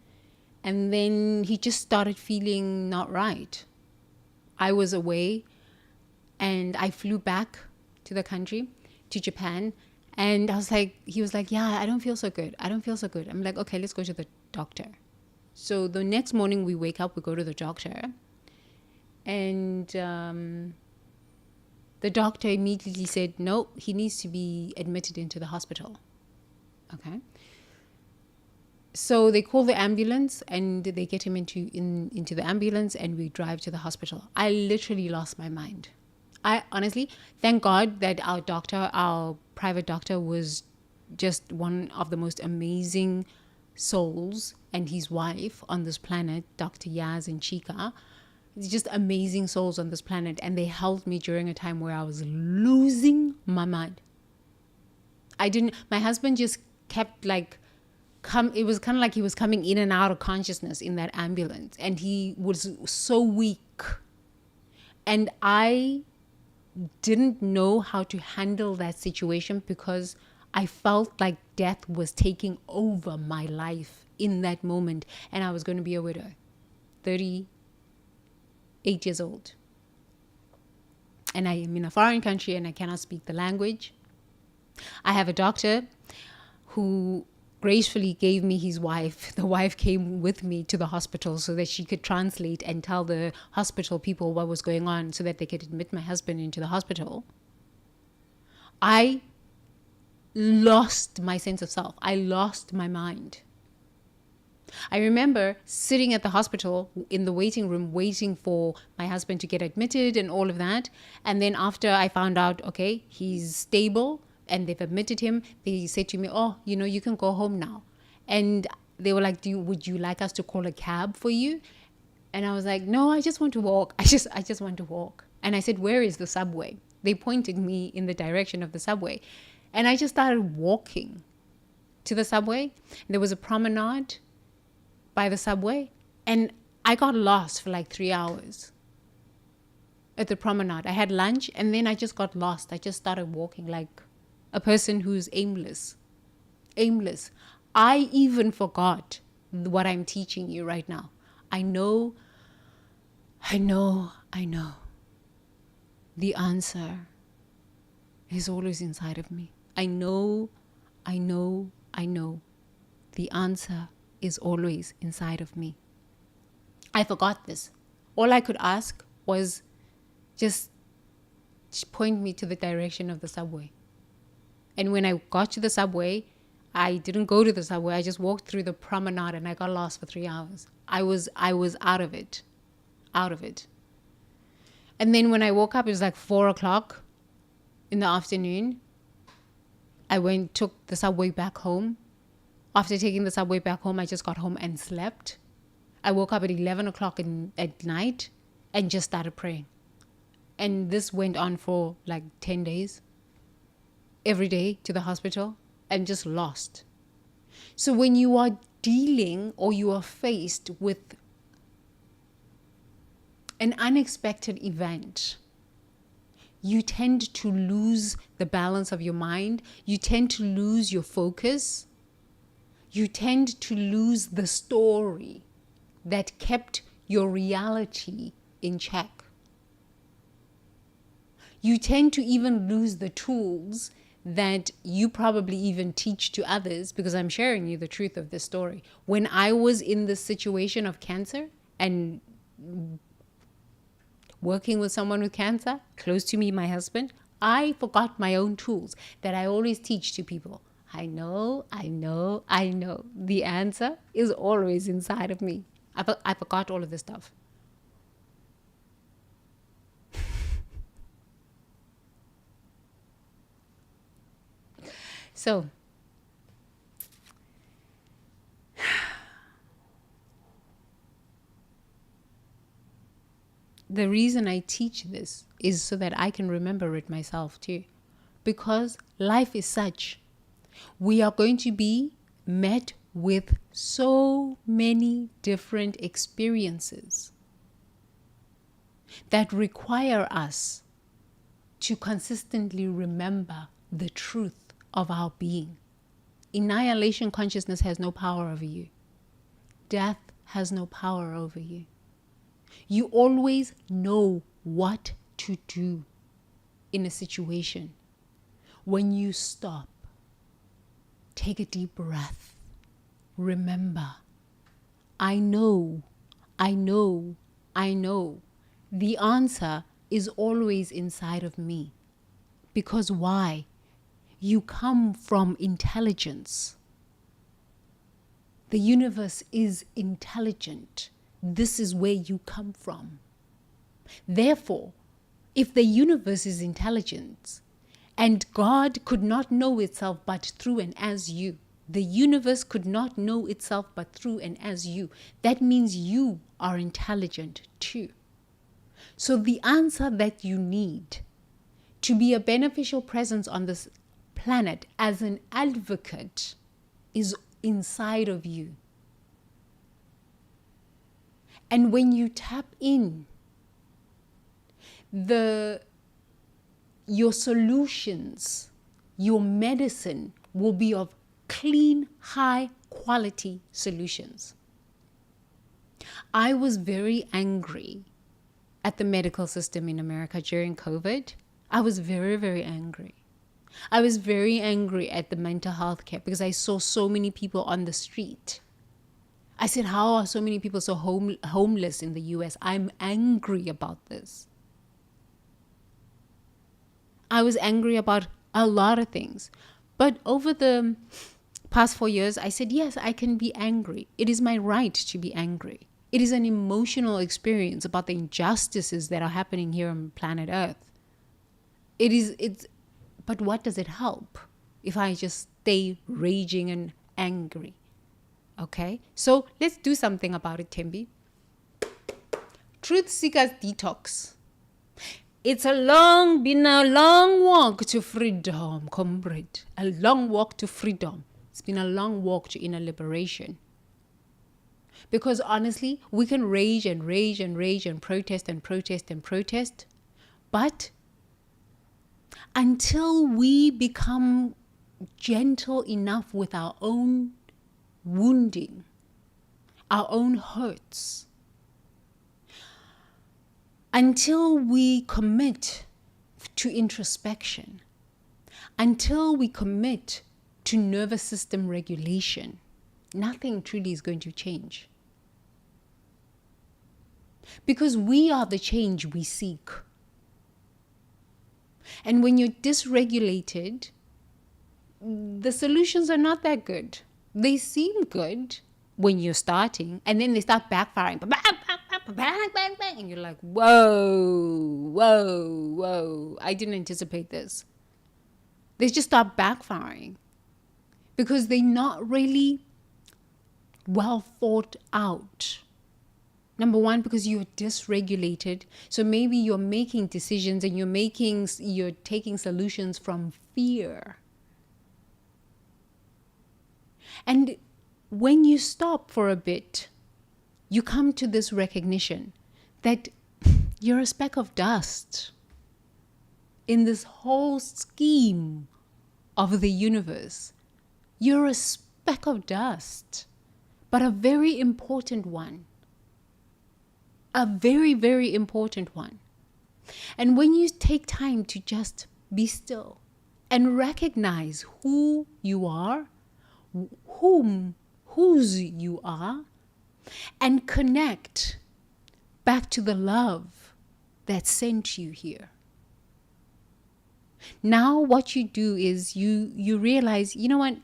And then he just started feeling not right. I was away and I flew back to the country, to Japan. And he was like, yeah, I don't feel so good. I'm like, okay, let's go to the doctor. So the next morning we wake up, we go to the doctor. And the doctor immediately said, no, he needs to be admitted into the hospital. Okay. So they call the ambulance and they get him into the ambulance and we drive to the hospital. I literally lost my mind. I honestly, thank God that our private doctor was just one of the most amazing souls, and his wife on this planet, Dr. Yaz and Chika. It's just amazing souls on this planet, and they held me during a time where I was losing my mind. My husband just kept it was kind of like he was coming in and out of consciousness in that ambulance, and he was so weak. And I didn't know how to handle that situation because I felt like death was taking over my life in that moment, and I was going to be a widow, 38 years old. And I am in a foreign country and I cannot speak the language. I have a doctor who gracefully gave me his wife. The wife came with me to the hospital so that she could translate and tell the hospital people what was going on so that they could admit my husband into the hospital. I lost my sense of self. I lost my mind. I remember sitting at the hospital in the waiting room, waiting for my husband to get admitted and all of that. And then after I found out, okay, he's stable and they've admitted him, they said to me, oh, you can go home now. And they were like, would you like us to call a cab for you? And I was like, no, I just want to walk. I just want to walk. And I said, where is the subway? They pointed me in the direction of the subway. And I just started walking to the subway. There was a promenade by the subway, and I got lost for like 3 hours at the promenade. I had lunch and then I just got lost. I just started walking like a person who's aimless. I even forgot what I'm teaching you right now. I know. The answer is always inside of me. I know. The answer is always inside of me. I forgot this. All I could ask was just point me to the direction of the subway. And when I got to the subway, I didn't go to the subway. I just walked through the promenade and I got lost for 3 hours. I was out of it. And then when I woke up, it was like 4 o'clock in the afternoon. I took the subway back home. After taking the subway back home, I just got home and slept. I woke up at 11 o'clock at night and just started praying. And this went on for like 10 days. Every day to the hospital and just lost. So when you are dealing or you are faced with an unexpected event, you tend to lose the balance of your mind. You tend to lose your focus. You tend to lose the story that kept your reality in check. You tend to even lose the tools that you probably even teach to others, because I'm sharing you the truth of this story. When I was in the situation of cancer and working with someone with cancer, close to me, my husband, I forgot my own tools that I always teach to people. I know. The answer is always inside of me. I forgot all of this stuff. So, the reason I teach this is so that I can remember it myself too. Because life is such. We are going to be met with so many different experiences that require us to consistently remember the truth of our being. Annihilation consciousness has no power over you. Death has no power over you. You always know what to do in a situation. When you stop, take a deep breath. Remember, I know. The answer is always inside of me. Because why? You come from intelligence. The universe is intelligent. This is where you come from. Therefore, if the universe is intelligent and God could not know itself but through and as you, the universe could not know itself but through and as you, that means you are intelligent too. So the answer that you need to be a beneficial presence on this planet as an advocate is inside of you. And when you tap in, your solutions, your medicine will be of clean, high quality solutions. I was very angry at the medical system in America during COVID. I was very, very angry. I was very angry at the mental health care because I saw so many people on the street. I said, how are so many people so homeless in the US? I'm angry about this. I was angry about a lot of things. But over the past 4 years, I said, yes, I can be angry. It is my right to be angry. It is an emotional experience about the injustices that are happening here on planet Earth. But what does it help if I just stay raging and angry? Okay, so let's do something about it, Tembi. Truth Seekers Detox. It's been a long walk to freedom, comrade. A long walk to freedom. It's been a long walk to inner liberation. Because honestly, we can rage and rage and rage and protest and protest and protest. But until we become gentle enough with our own wounding, our own hurts, until we commit to introspection, until we commit to nervous system regulation, nothing truly is going to change. Because we are the change we seek. And when you're dysregulated, the solutions are not that good. They seem good when you're starting, and then they start backfiring. And you're like, whoa, I didn't anticipate this. They just start backfiring because they're not really well thought out. Number one, because you're dysregulated. So maybe you're making decisions and you're taking solutions from fear. And when you stop for a bit, you come to this recognition that you're a speck of dust in this whole scheme of the universe. You're a speck of dust, but a very important one. A very, very important one. And when you take time to just be still and recognize who you are, whose you are, and connect back to the love that sent you here. Now what you do is you realize, you know what?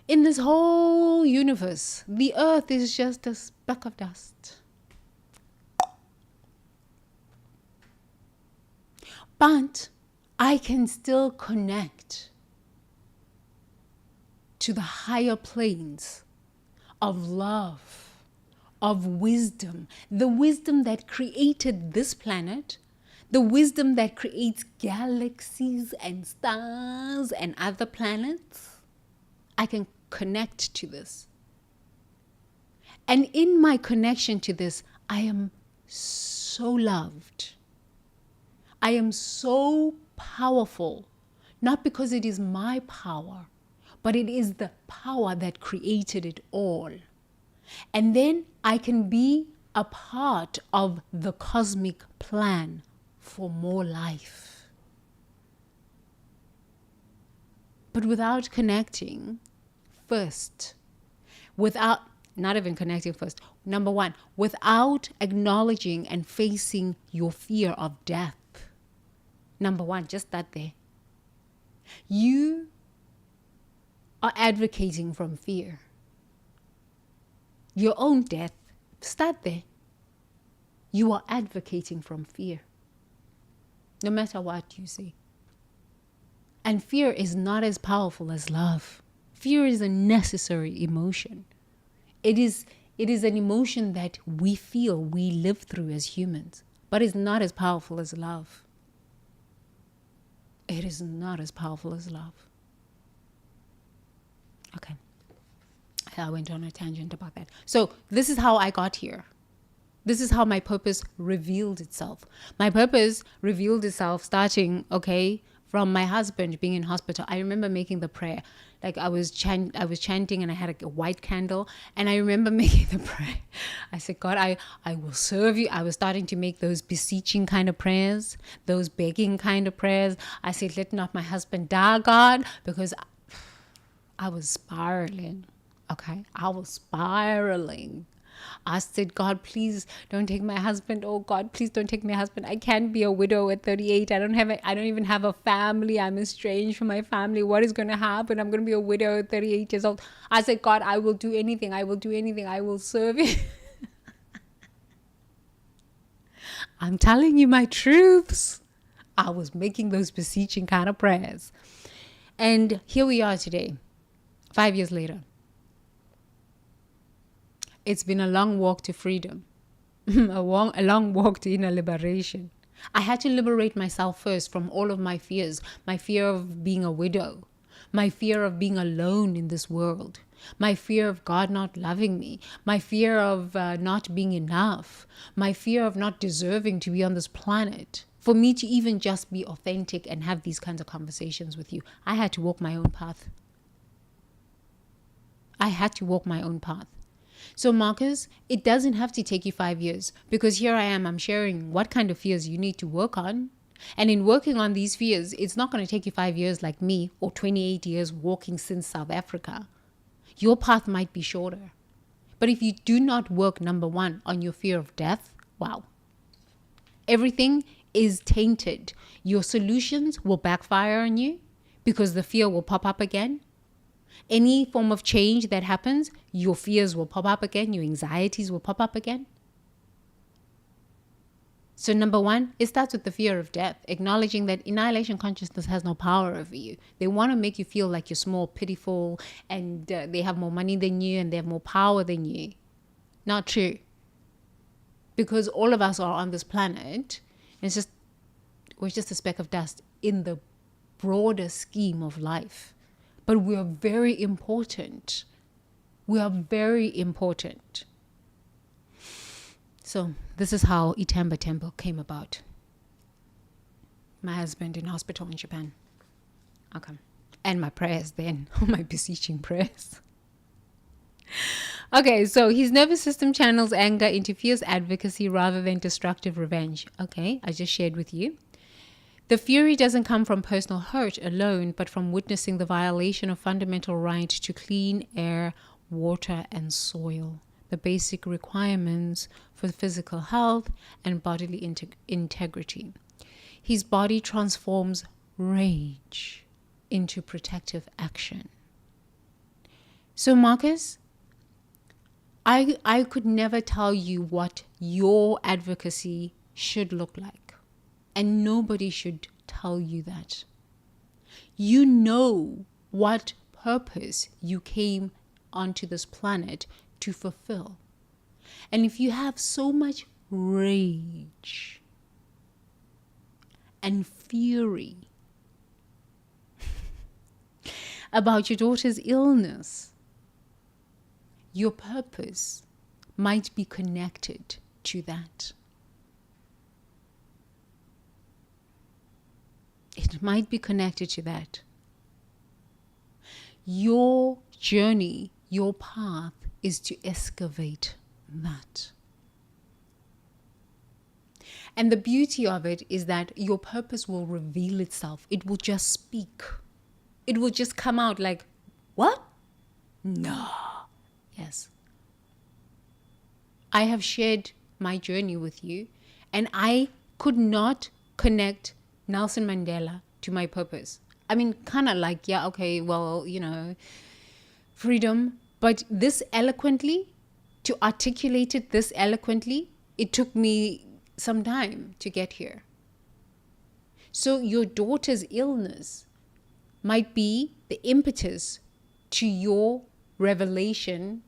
In this whole universe, the earth is just a speck of dust. But I can still connect to the higher planes of love, of wisdom, the wisdom that created this planet, the wisdom that creates galaxies and stars and other planets. I can connect to this. And in my connection to this, I am so loved. I am so powerful, not because it is my power, but it is the power that created it all. And then I can be a part of the cosmic plan for more life. But without connecting first, not even connecting first, number one, without acknowledging and facing your fear of death. Number one, just that there. You are advocating from fear. Your own death, start there. You are advocating from fear. No matter what you say. And fear is not as powerful as love. Fear is a necessary emotion. It is an emotion that we feel, we live through as humans, but it's not as powerful as love. It is not as powerful as love. Okay. I went on a tangent about that. So this is how I got here. This is how my purpose revealed itself. My purpose revealed itself starting, from my husband being in hospital. I remember making the prayer. Like I was chanting and I had a white candle, and I remember making the prayer. I said, God, I will serve you. I was starting to make those beseeching kind of prayers, those begging kind of prayers. I said, let not my husband die, God, because I was spiraling. Okay, I was spiraling. I said, God, please don't take my husband. Oh God, please don't take my husband. I can't be a widow at 38. I don't even have a family. I'm estranged from my family. What is going to happen? I'm going to be a widow at 38 years old. I said, God, I will do anything. I will do anything. I will serve you. I'm telling you my truths. I was making those beseeching kind of prayers. And here we are today, 5 years later. It's been a long walk to freedom, a long walk to inner liberation. I had to liberate myself first from all of my fears, my fear of being a widow, my fear of being alone in this world, my fear of God not loving me, my fear of not being enough, my fear of not deserving to be on this planet. For me to even just be authentic and have these kinds of conversations with you, I had to walk my own path. I had to walk my own path. So Marcus, it doesn't have to take you 5 years, because here I am, I'm sharing what kind of fears you need to work on. And in working on these fears, it's not going to take you 5 years like me, or 28 years walking since South Africa. Your path might be shorter. But if you do not work, number one, on your fear of death, wow, everything is tainted. Your solutions will backfire on you because the fear will pop up again. Any form of change that happens, your fears will pop up again, your anxieties will pop up again. So number one, it starts with the fear of death, acknowledging that annihilation consciousness has no power over you. They want to make you feel like you're small, pitiful, and they have more money than you and they have more power than you. Not true. Because all of us are on this planet, and we're just a speck of dust in the broader scheme of life. But we are very important. We are very important. So this is how Itamba Temple came about. My husband in hospital in Japan. Okay. And my prayers then. My beseeching prayers. Okay, so his nervous system channels anger into fierce advocacy rather than destructive revenge. Okay, I just shared with you. The fury doesn't come from personal hurt alone, but from witnessing the violation of fundamental right to clean air, water, and soil, the basic requirements for physical health and bodily integrity. His body transforms rage into protective action. So Marcus, I could never tell you what your advocacy should look like. And nobody should tell you that. You know what purpose you came onto this planet to fulfill. And if you have so much rage and fury about your daughter's illness, your purpose might be connected to that. It might be connected to that. Your journey, your path is to excavate that. And the beauty of it is that your purpose will reveal itself. It will just speak. It will just come out like, what? No. Yes. I have shared my journey with you, and I could not connect Nelson Mandela to my purpose. I mean, kind of like, yeah, okay, well, freedom. But this eloquently, to articulate it this eloquently, it took me some time to get here. So your daughter's illness might be the impetus to your revelation,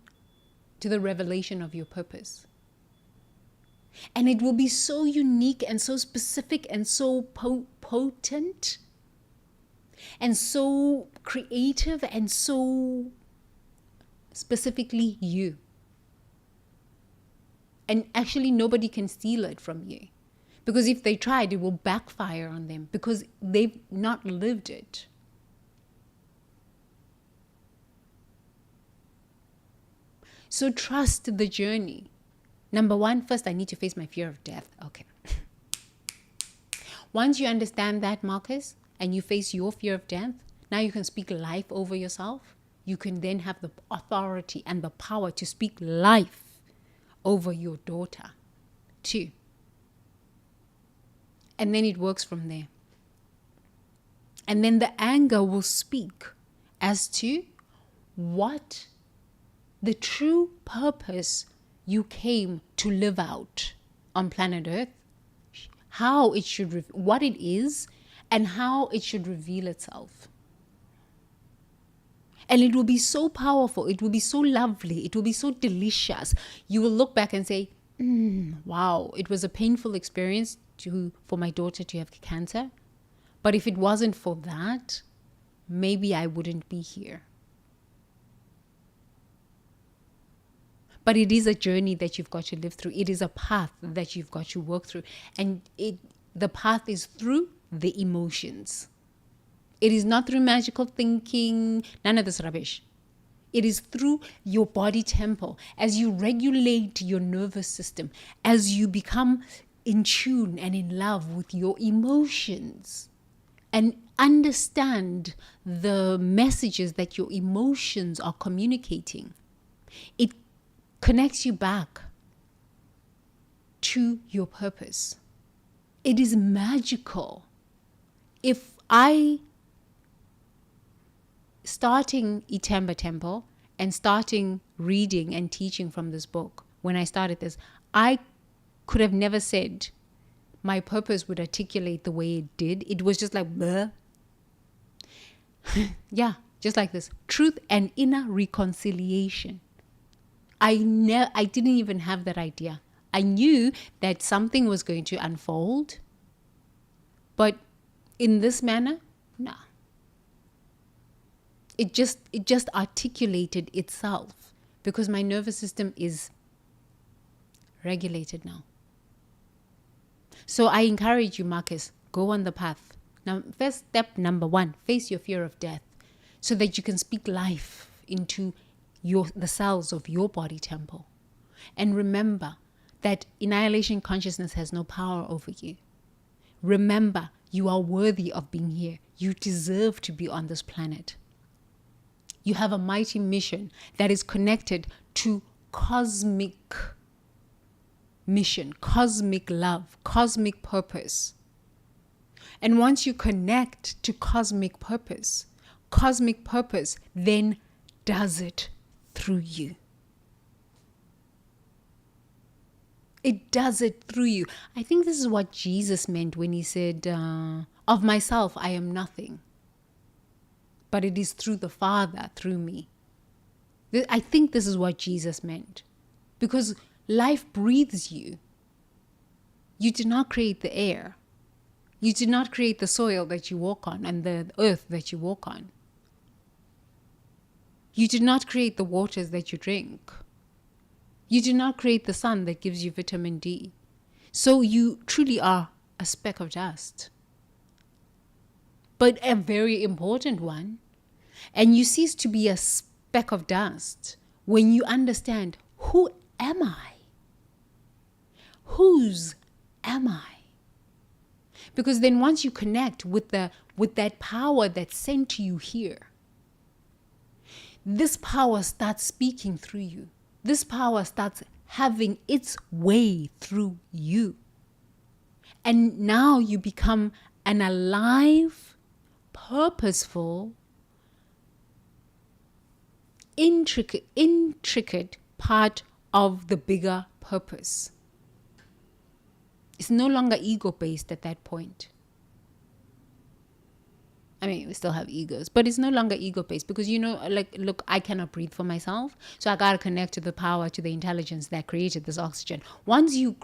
to the revelation of your purpose. And it will be so unique and so specific and so potent and so creative and so specifically you. And actually nobody can steal it from you, Because if they tried, it will backfire on them because they've not lived it. So trust the journey. Number one, first I need to face my fear of death. Okay. Once you understand that, Marcus, and you face your fear of death, now you can speak life over yourself. You can then have the authority and the power to speak life over your daughter too. And then it works from there. And then the anger will speak as to what the true purpose you came to live out on planet Earth, how it should, what it is, and how it should reveal itself. And it will be so powerful. It will be so lovely. It will be so delicious. You will look back and say, wow, it was a painful experience for my daughter to have cancer. But if it wasn't for that, maybe I wouldn't be here. But it is a journey that you've got to live through. It is a path that you've got to work through. And the path is through the emotions. It is not through magical thinking, none of this rubbish. It is through your body tempo. As you regulate your nervous system, as you become in tune and in love with your emotions and understand the messages that your emotions are communicating, it connects you back to your purpose. It is magical. If I, starting Itamba Temple and starting reading and teaching from this book, when I started this, I could have never said my purpose would articulate the way it did. It was just like, bleh. Yeah, just like this. Truth and inner reconciliation. I didn't even have that idea. I knew that something was going to unfold, but in this manner, no. It just articulated itself because my nervous system is regulated now. So I encourage you, Marcus, go on the path. Now, first step number 1, face your fear of death so that you can speak life into the cells of your body temple. And remember that annihilation consciousness has no power over you. Remember, you are worthy of being here. You deserve to be on this planet. You have a mighty mission that is connected to cosmic mission, cosmic love, cosmic purpose. And once you connect to cosmic purpose then does it through you. It does it through you. I think this is what Jesus meant when he said, of myself, I am nothing. But it is through the Father, through me. I think this is what Jesus meant. Because life breathes you. You did not create the air. You did not create the soil that you walk on and the earth that you walk on. You did not create the waters that you drink. You did not create the sun that gives you vitamin D. So you truly are a speck of dust. But a very important one. And you cease to be a speck of dust when you understand, who am I? Whose am I? Because then once you connect with that power that sent you here, this power starts speaking through you. This power starts having its way through you. And now you become an alive, purposeful, intricate part of the bigger purpose. It's no longer ego-based at that point. I mean, we still have egos, but it's no longer ego-based because, look, I cannot breathe for myself. So I got to connect to the power, to the intelligence that created this oxygen. Once you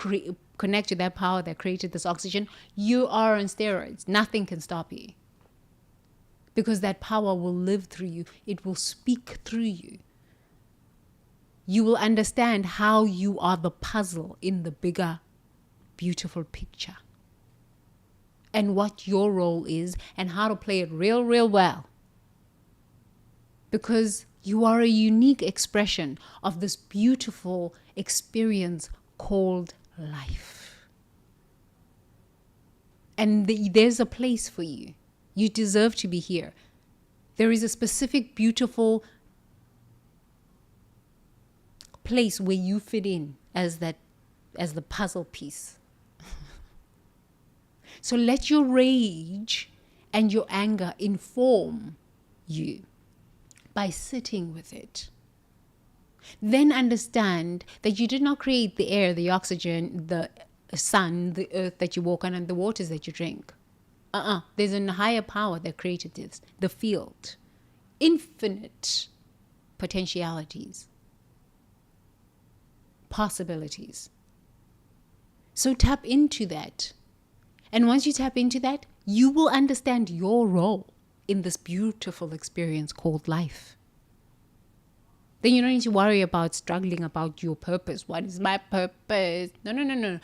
connect to that power that created this oxygen, you are on steroids. Nothing can stop you. Because that power will live through you. It will speak through you. You will understand how you are the puzzle in the bigger, beautiful picture. and what your role is and how to play it real, real well. Because you are a unique expression of this beautiful experience called life. And there's a place for you. You deserve to be here. There is a specific, beautiful place where you fit in as the puzzle piece. So let your rage and your anger inform you by sitting with it. Then understand that you did not create the air, the oxygen, the sun, the earth that you walk on, and the waters that you drink. There's a higher power that created this, the field. Infinite potentialities, possibilities. So tap into that. And once you tap into that, you will understand your role in this beautiful experience called life. Then you don't need to worry about struggling about your purpose. What is my purpose? No.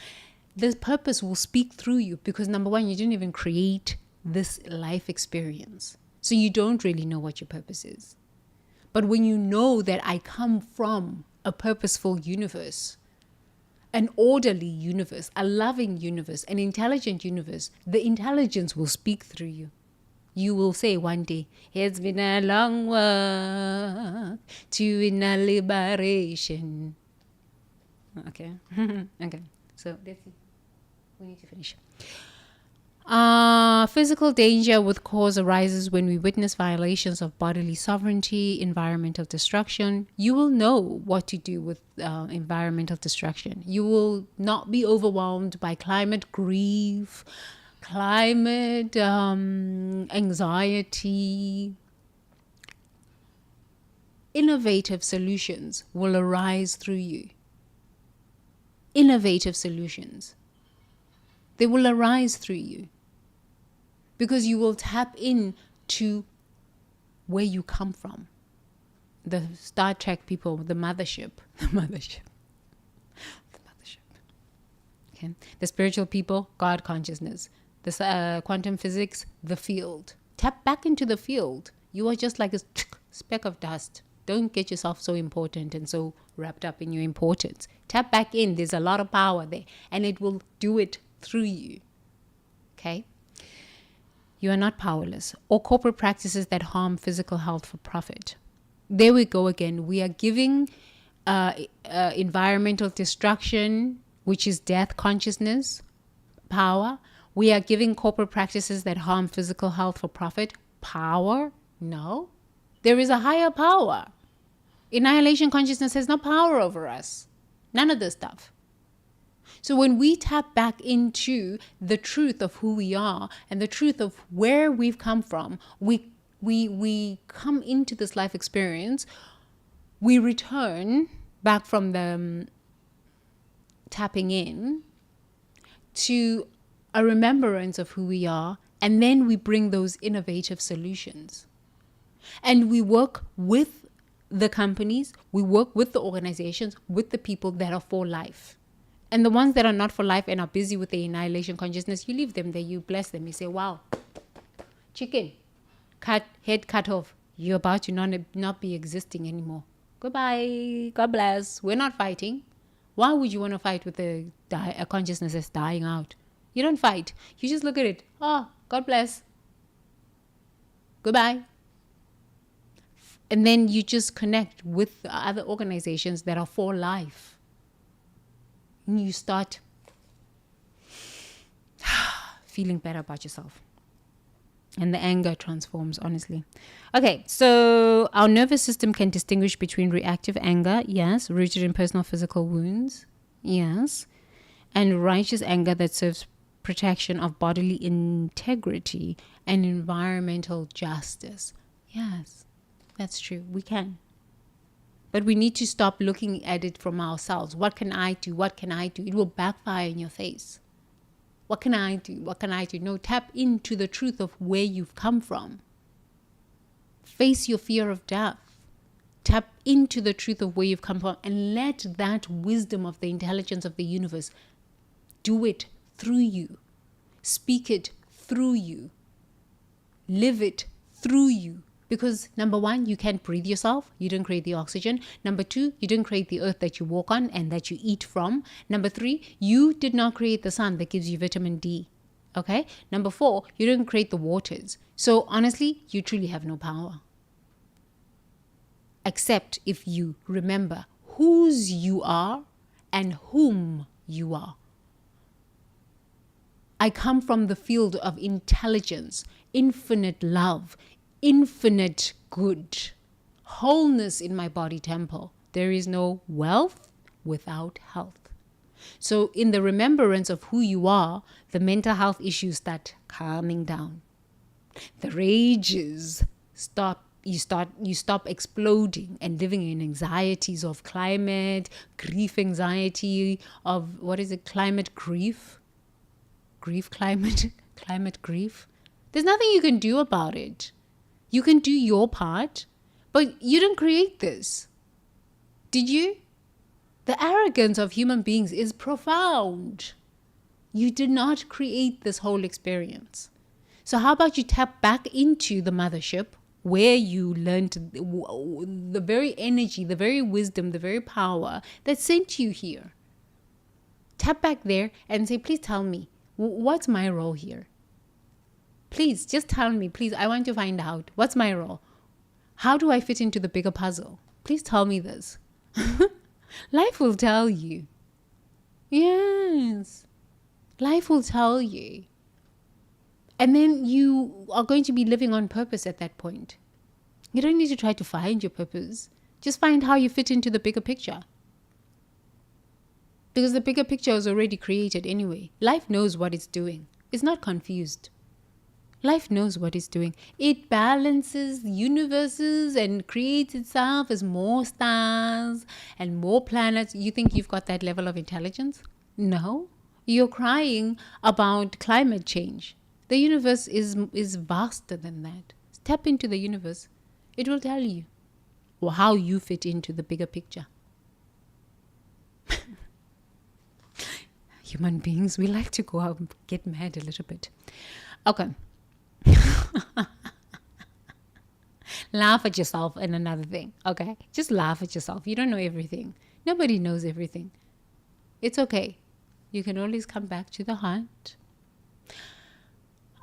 This purpose will speak through you because, number one, you didn't even create this life experience. So you don't really know what your purpose is. But when you know that I come from a purposeful universe, an orderly universe, a loving universe, an intelligent universe, the intelligence will speak through you. You will say one day, it's been a long walk to inner liberation. Okay. Okay. So let's see. We need to finish. Physical danger with cause arises when we witness violations of bodily sovereignty, environmental destruction. You will know what to do with environmental destruction. You will not be overwhelmed by climate grief, climate anxiety. Innovative solutions will arise through you. Innovative solutions. They will arise through you. Because you will tap into where you come from. The Star Trek people, the mothership. Okay. The spiritual people, God consciousness. The quantum physics, the field. Tap back into the field. You are just like a speck of dust. Don't get yourself so important and so wrapped up in your importance. Tap back in. There's a lot of power there. And it will do it through you. Okay? You are not powerless, or corporate practices that harm physical health for profit. There we go again. We are giving environmental destruction, which is death consciousness, power. We are giving corporate practices that harm physical health for profit, power. No. There is a higher power. Annihilation consciousness has no power over us. None of this stuff. So when we tap back into the truth of who we are and the truth of where we've come from, we come into this life experience, we return back from the tapping in to a remembrance of who we are, and then we bring those innovative solutions. And we work with the companies, we work with the organizations, with the people that are for life. And the ones that are not for life and are busy with the annihilation consciousness, you leave them there, you bless them. You say, wow, chicken, head cut off. You're about to not be existing anymore. Goodbye. God bless. We're not fighting. Why would you want to fight with a consciousness that's dying out? You don't fight. You just look at it. Oh, God bless. Goodbye. And then you just connect with other organizations that are for life. And you start feeling better about yourself. And the anger transforms, honestly. Okay, so our nervous system can distinguish between reactive anger, yes, rooted in personal physical wounds, yes, and righteous anger that serves protection of bodily integrity and environmental justice. Yes, that's true. We can. But we need to stop looking at it from ourselves. What can I do? What can I do? It will backfire in your face. What can I do? What can I do? No, tap into the truth of where you've come from. Face your fear of death. Tap into the truth of where you've come from and let that wisdom of the intelligence of the universe do it through you. Speak it through you. Live it through you. Because number one, you can't breathe yourself. You didn't create the oxygen. Number two, you didn't create the earth that you walk on and that you eat from. Number three, you did not create the sun that gives you vitamin D. Okay? Number four, you didn't create the waters. So honestly, you truly have no power. Except if you remember whose you are and whom you are. I come from the field of intelligence, infinite love, infinite good, wholeness in my body temple. There is no wealth without health. So in the remembrance of who you are, the mental health issues start calming down. The rages stop. You stop exploding and living in anxieties of climate, grief anxiety, of climate grief? Climate grief. There's nothing you can do about it. You can do your part, but you didn't create this. Did you? The arrogance of human beings is profound. You did not create this whole experience. So how about you tap back into the mothership where you learned the very energy, the very wisdom, the very power that sent you here. Tap back there and say, please tell me, what's my role here? Please, just tell me, please. I want to find out. What's my role? How do I fit into the bigger puzzle? Please tell me this. Life will tell you. Yes. Life will tell you. And then you are going to be living on purpose at that point. You don't need to try to find your purpose. Just find how you fit into the bigger picture. Because the bigger picture is already created anyway. Life knows what it's doing. It's not confused. Life knows what it's doing. It balances universes and creates itself as more stars and more planets. You think you've got that level of intelligence? No. You're crying about climate change. The universe is vaster than that. Step into the universe. It will tell you how you fit into the bigger picture. Human beings, we like to go out and get mad a little bit. Okay. Laugh at yourself and another thing. Okay. Just laugh at yourself. You don't know everything. Nobody knows everything. It's okay. You can always come back to the heart.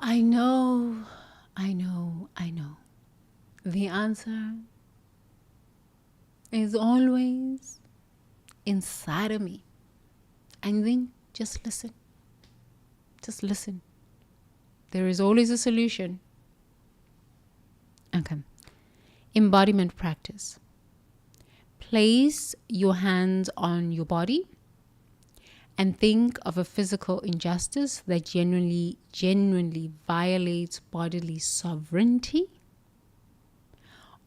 I know. The answer is always inside of me. And then just listen. Just listen. There is always a solution. Okay. Embodiment practice. Place your hands on your body and think of a physical injustice that genuinely violates bodily sovereignty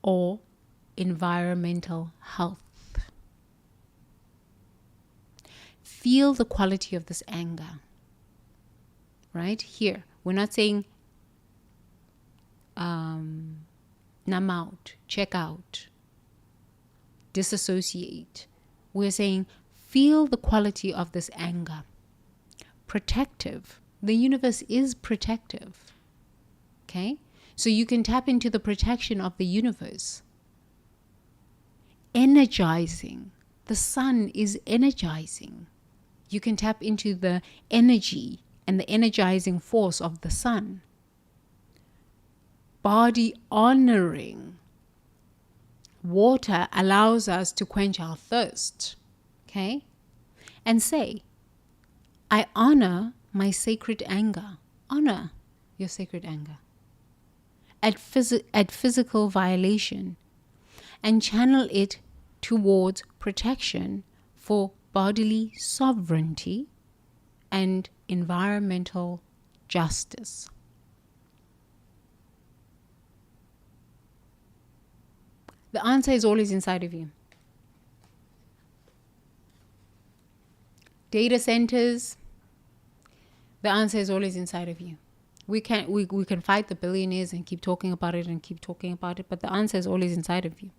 or environmental health. Feel the quality of this anger. Right? Here, we're not saying numb out, check out, disassociate. We're saying feel the quality of this anger. Protective. The universe is protective. Okay? So you can tap into the protection of the universe. Energizing. The sun is energizing. You can tap into the energy and the energizing force of the sun. Body honoring. Water allows us to quench our thirst. Okay? And say, I honor my sacred anger. Honor your sacred anger. At physical violation. And channel it towards protection for bodily sovereignty and environmental justice. The answer is always inside of you. Data centers, the answer is always inside of you. We can fight the billionaires and keep talking about it, but the answer is always inside of you.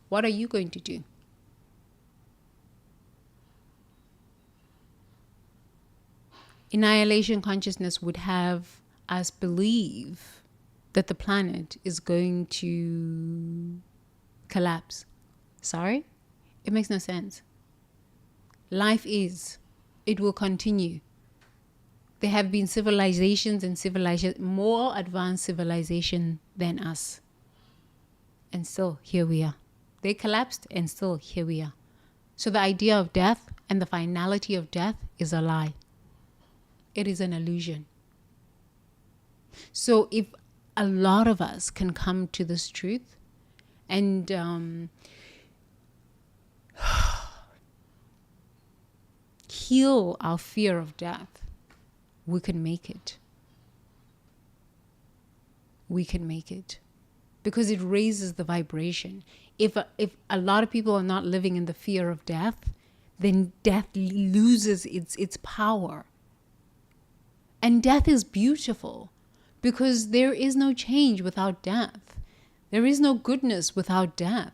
What are you going to do? Annihilation consciousness would have us believe that the planet is going to collapse. Sorry? It makes no sense. Life is. It will continue. There have been civilizations and more advanced civilization than us. And still, here we are. They collapsed and still, here we are. So the idea of death and the finality of death is a lie. It is an illusion. So if a lot of us can come to this truth and heal our fear of death, we can make it. We can make it. Because it raises the vibration. If a lot of people are not living in the fear of death, then death loses its power. And death is beautiful because there is no change without death. There is no goodness without death.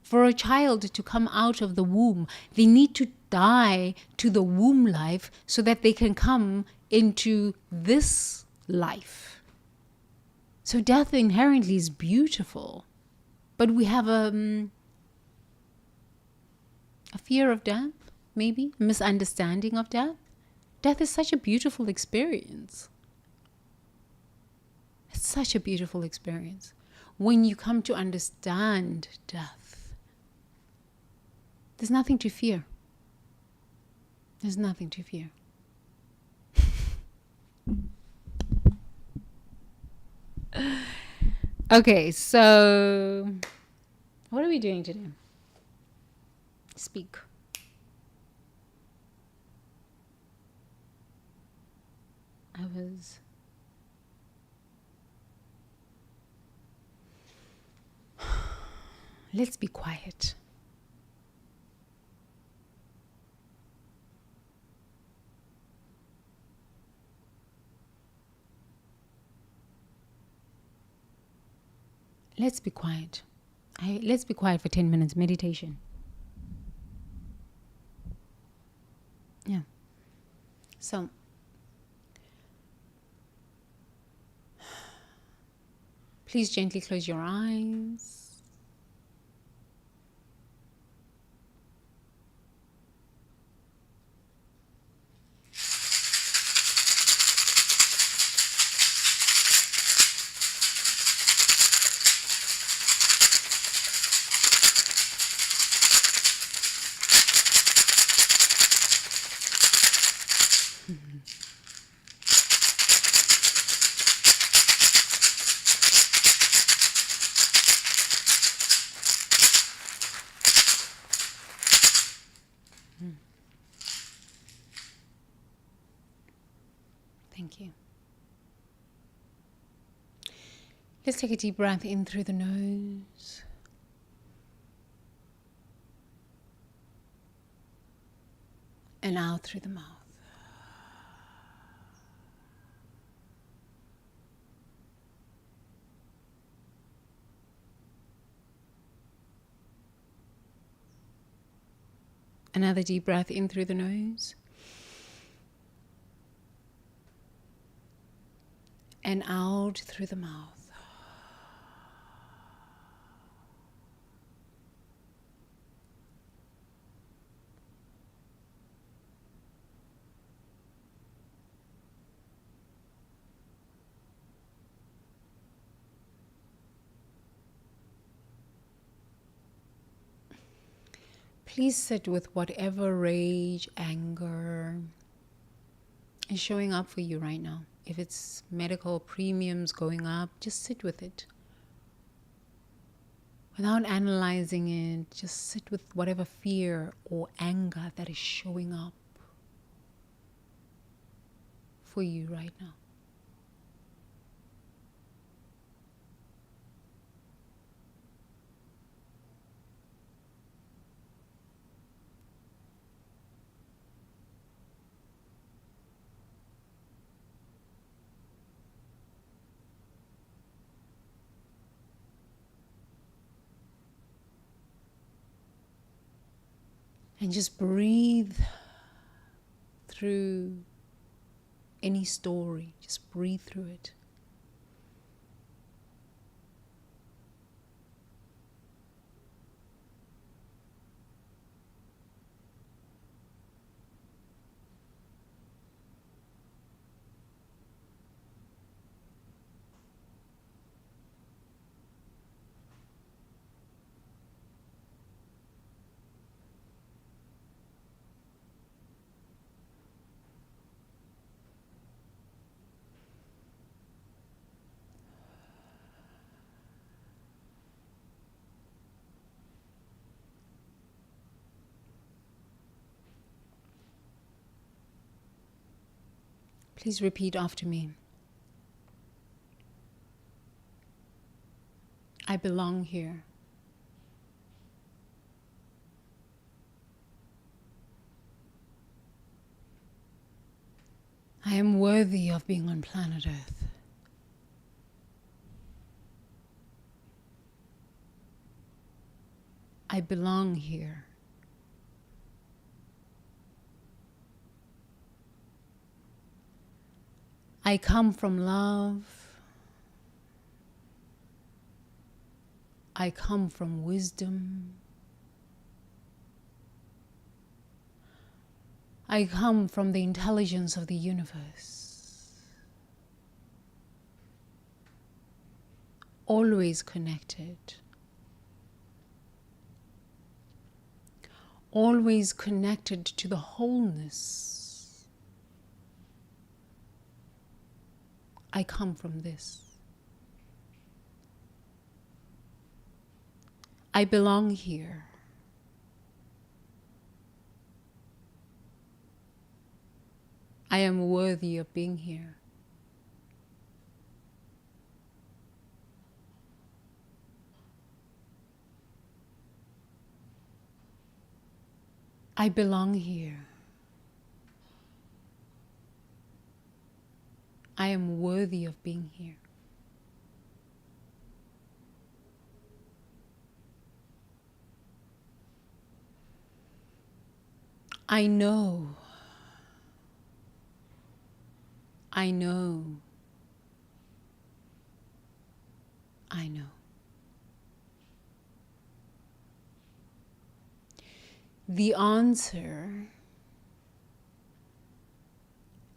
For a child to come out of the womb, they need to die to the womb life so that they can come into this life. So death inherently is beautiful. But we have a fear of death, maybe, a misunderstanding of death. Death is such a beautiful experience. It's such a beautiful experience. When you come to understand death, there's nothing to fear. There's nothing to fear. Okay, so what are we doing today? Speak. Let's be quiet. Let's be quiet. Let's be quiet for 10 minutes. Meditation. Yeah. So, please gently close your eyes. Thank you. Let's take a deep breath in through the nose. And out through the mouth. Another deep breath in through the nose. And out through the mouth. Please sit with whatever rage, anger is showing up for you right now. If it's medical premiums going up, just sit with it. Without analyzing it, just sit with whatever fear or anger that is showing up for you right now. And just breathe through any story. Just breathe through it. Please repeat after me. I belong here. I am worthy of being on planet Earth. I belong here. I come from love. I come from wisdom. I come from the intelligence of the universe. Always connected. Always connected to the wholeness. I come from this. I belong here. I am worthy of being here. I belong here. I am worthy of being here. I know. I know. I know. The answer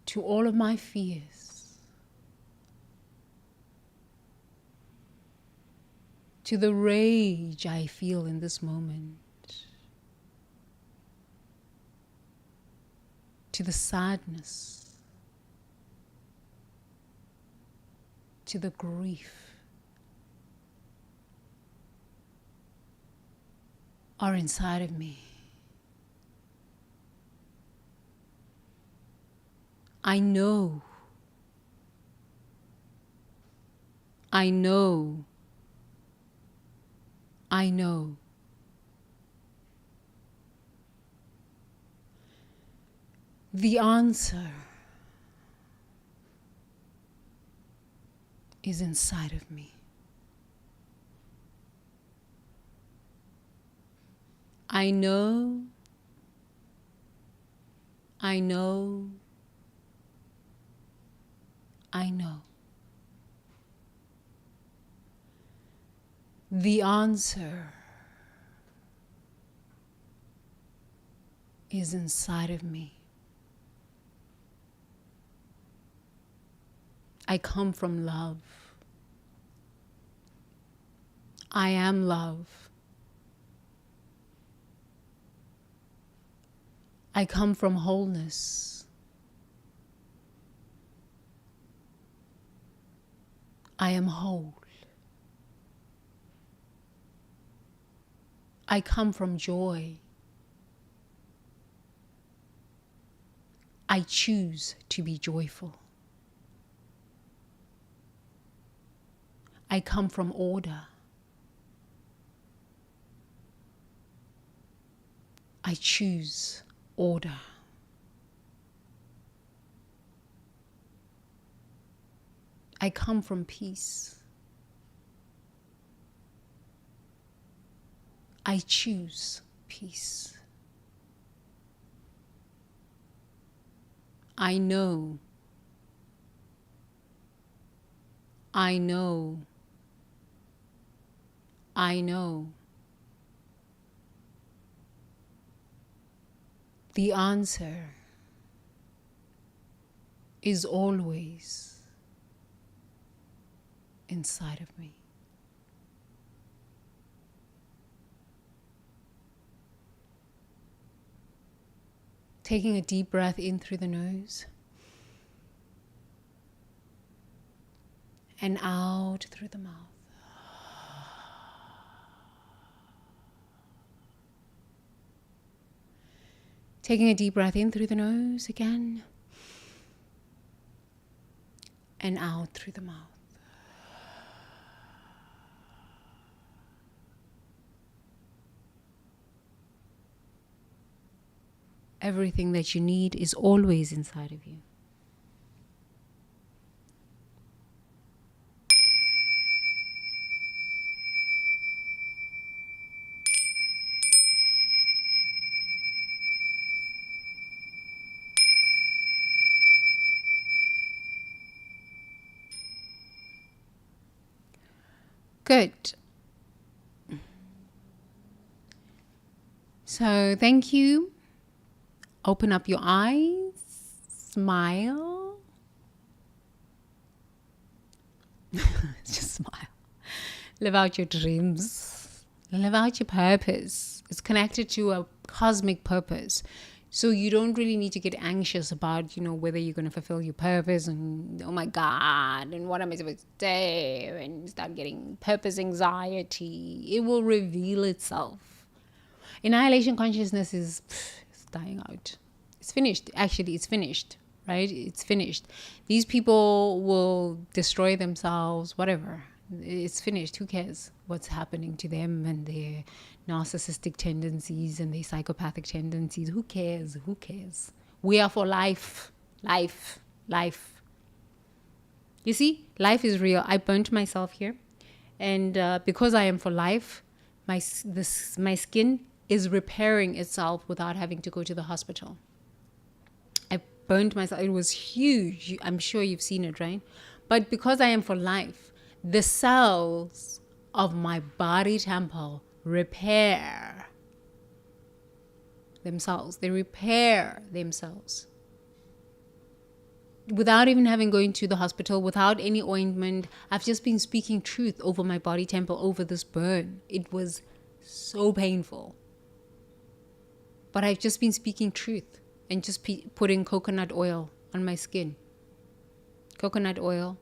to all of my fears, to the rage I feel in this moment, to the sadness, to the grief, are inside of me. I know. I know. I know. The answer is inside of me. I know. I know. I know. The answer is inside of me. I come from love. I am love. I come from wholeness. I am whole. I come from joy. I choose to be joyful. I come from order. I choose order. I come from peace. I choose peace. I know I know. I know. The answer is always inside of me. Taking a deep breath in through the nose and out through the mouth. Taking a deep breath in through the nose again and out through the mouth. Everything that you need is always inside of you. Good. So thank you. Open up your eyes. Smile. Just smile. Live out your dreams. Live out your purpose. It's connected to a cosmic purpose. So you don't really need to get anxious about, whether you're going to fulfill your purpose and, oh my God, and what am I supposed to do? And start getting purpose anxiety. It will reveal itself. Annihilation consciousness is dying out. It's finished. Actually, it's finished, right? It's finished. These people will destroy themselves, whatever. It's finished. Who cares what's happening to them and their narcissistic tendencies and their psychopathic tendencies? Who cares? Who cares? We are for life. Life. Life. You see, life is real. I burnt myself here. And because I am for life, my skin is repairing itself without having to go to the hospital. I burned myself. It was huge. I'm sure you've seen it, right? But because I am for life, the cells of my body temple repair themselves. They repair themselves. Without even having going to the hospital, without any ointment, I've just been speaking truth over my body temple, over this burn. It was so painful. But I've just been speaking truth and just putting coconut oil on my skin. Coconut oil.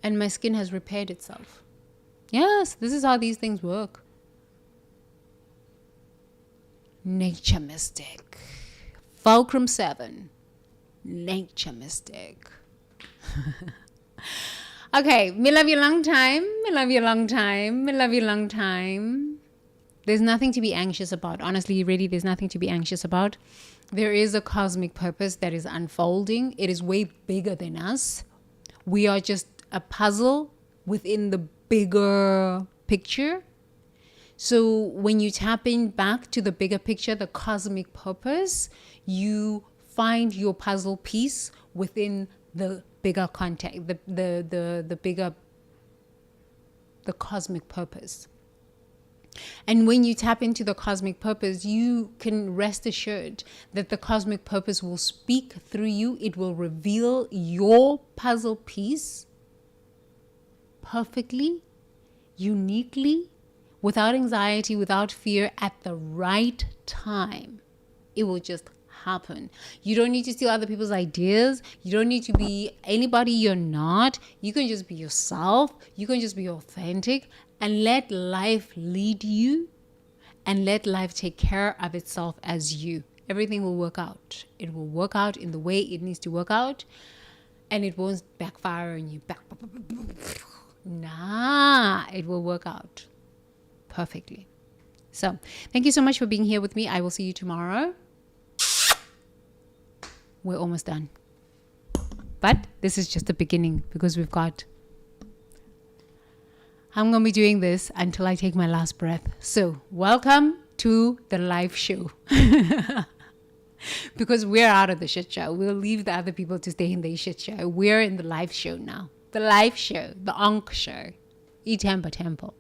And my skin has repaired itself. Yes, this is how these things work. Nature mystic. Fulcrum 7. Nature mystic. Okay, me love you long time. Me love you long time. Me love you long time. There's nothing to be anxious about. Honestly, really, there's nothing to be anxious about. There is a cosmic purpose that is unfolding. It is way bigger than us. We are just a puzzle within the bigger picture. So when you tap in back to the bigger picture, the cosmic purpose, you find your puzzle piece within the bigger context, the bigger, the cosmic purpose. And when you tap into the cosmic purpose, you can rest assured that the cosmic purpose will speak through you. It will reveal your puzzle piece perfectly, uniquely, without anxiety, without fear, at the right time. It will just happen. You don't need to steal other people's ideas. You don't need to be anybody you're not. You can just be yourself. You can just be authentic and let life lead you and let life take care of itself as you. Everything will work out. It will work out in the way it needs to work out, and it won't backfire on you. Nah, it will work out perfectly. So, thank you so much for being here with me. I will see you tomorrow. We're almost done. But this is just the beginning because I'm going to be doing this until I take my last breath. So, welcome to the live show. Because we're out of the shit show. We'll leave the other people to stay in the shit show. We're in the live show now. the live show, the Ankh show. E Temple Temple.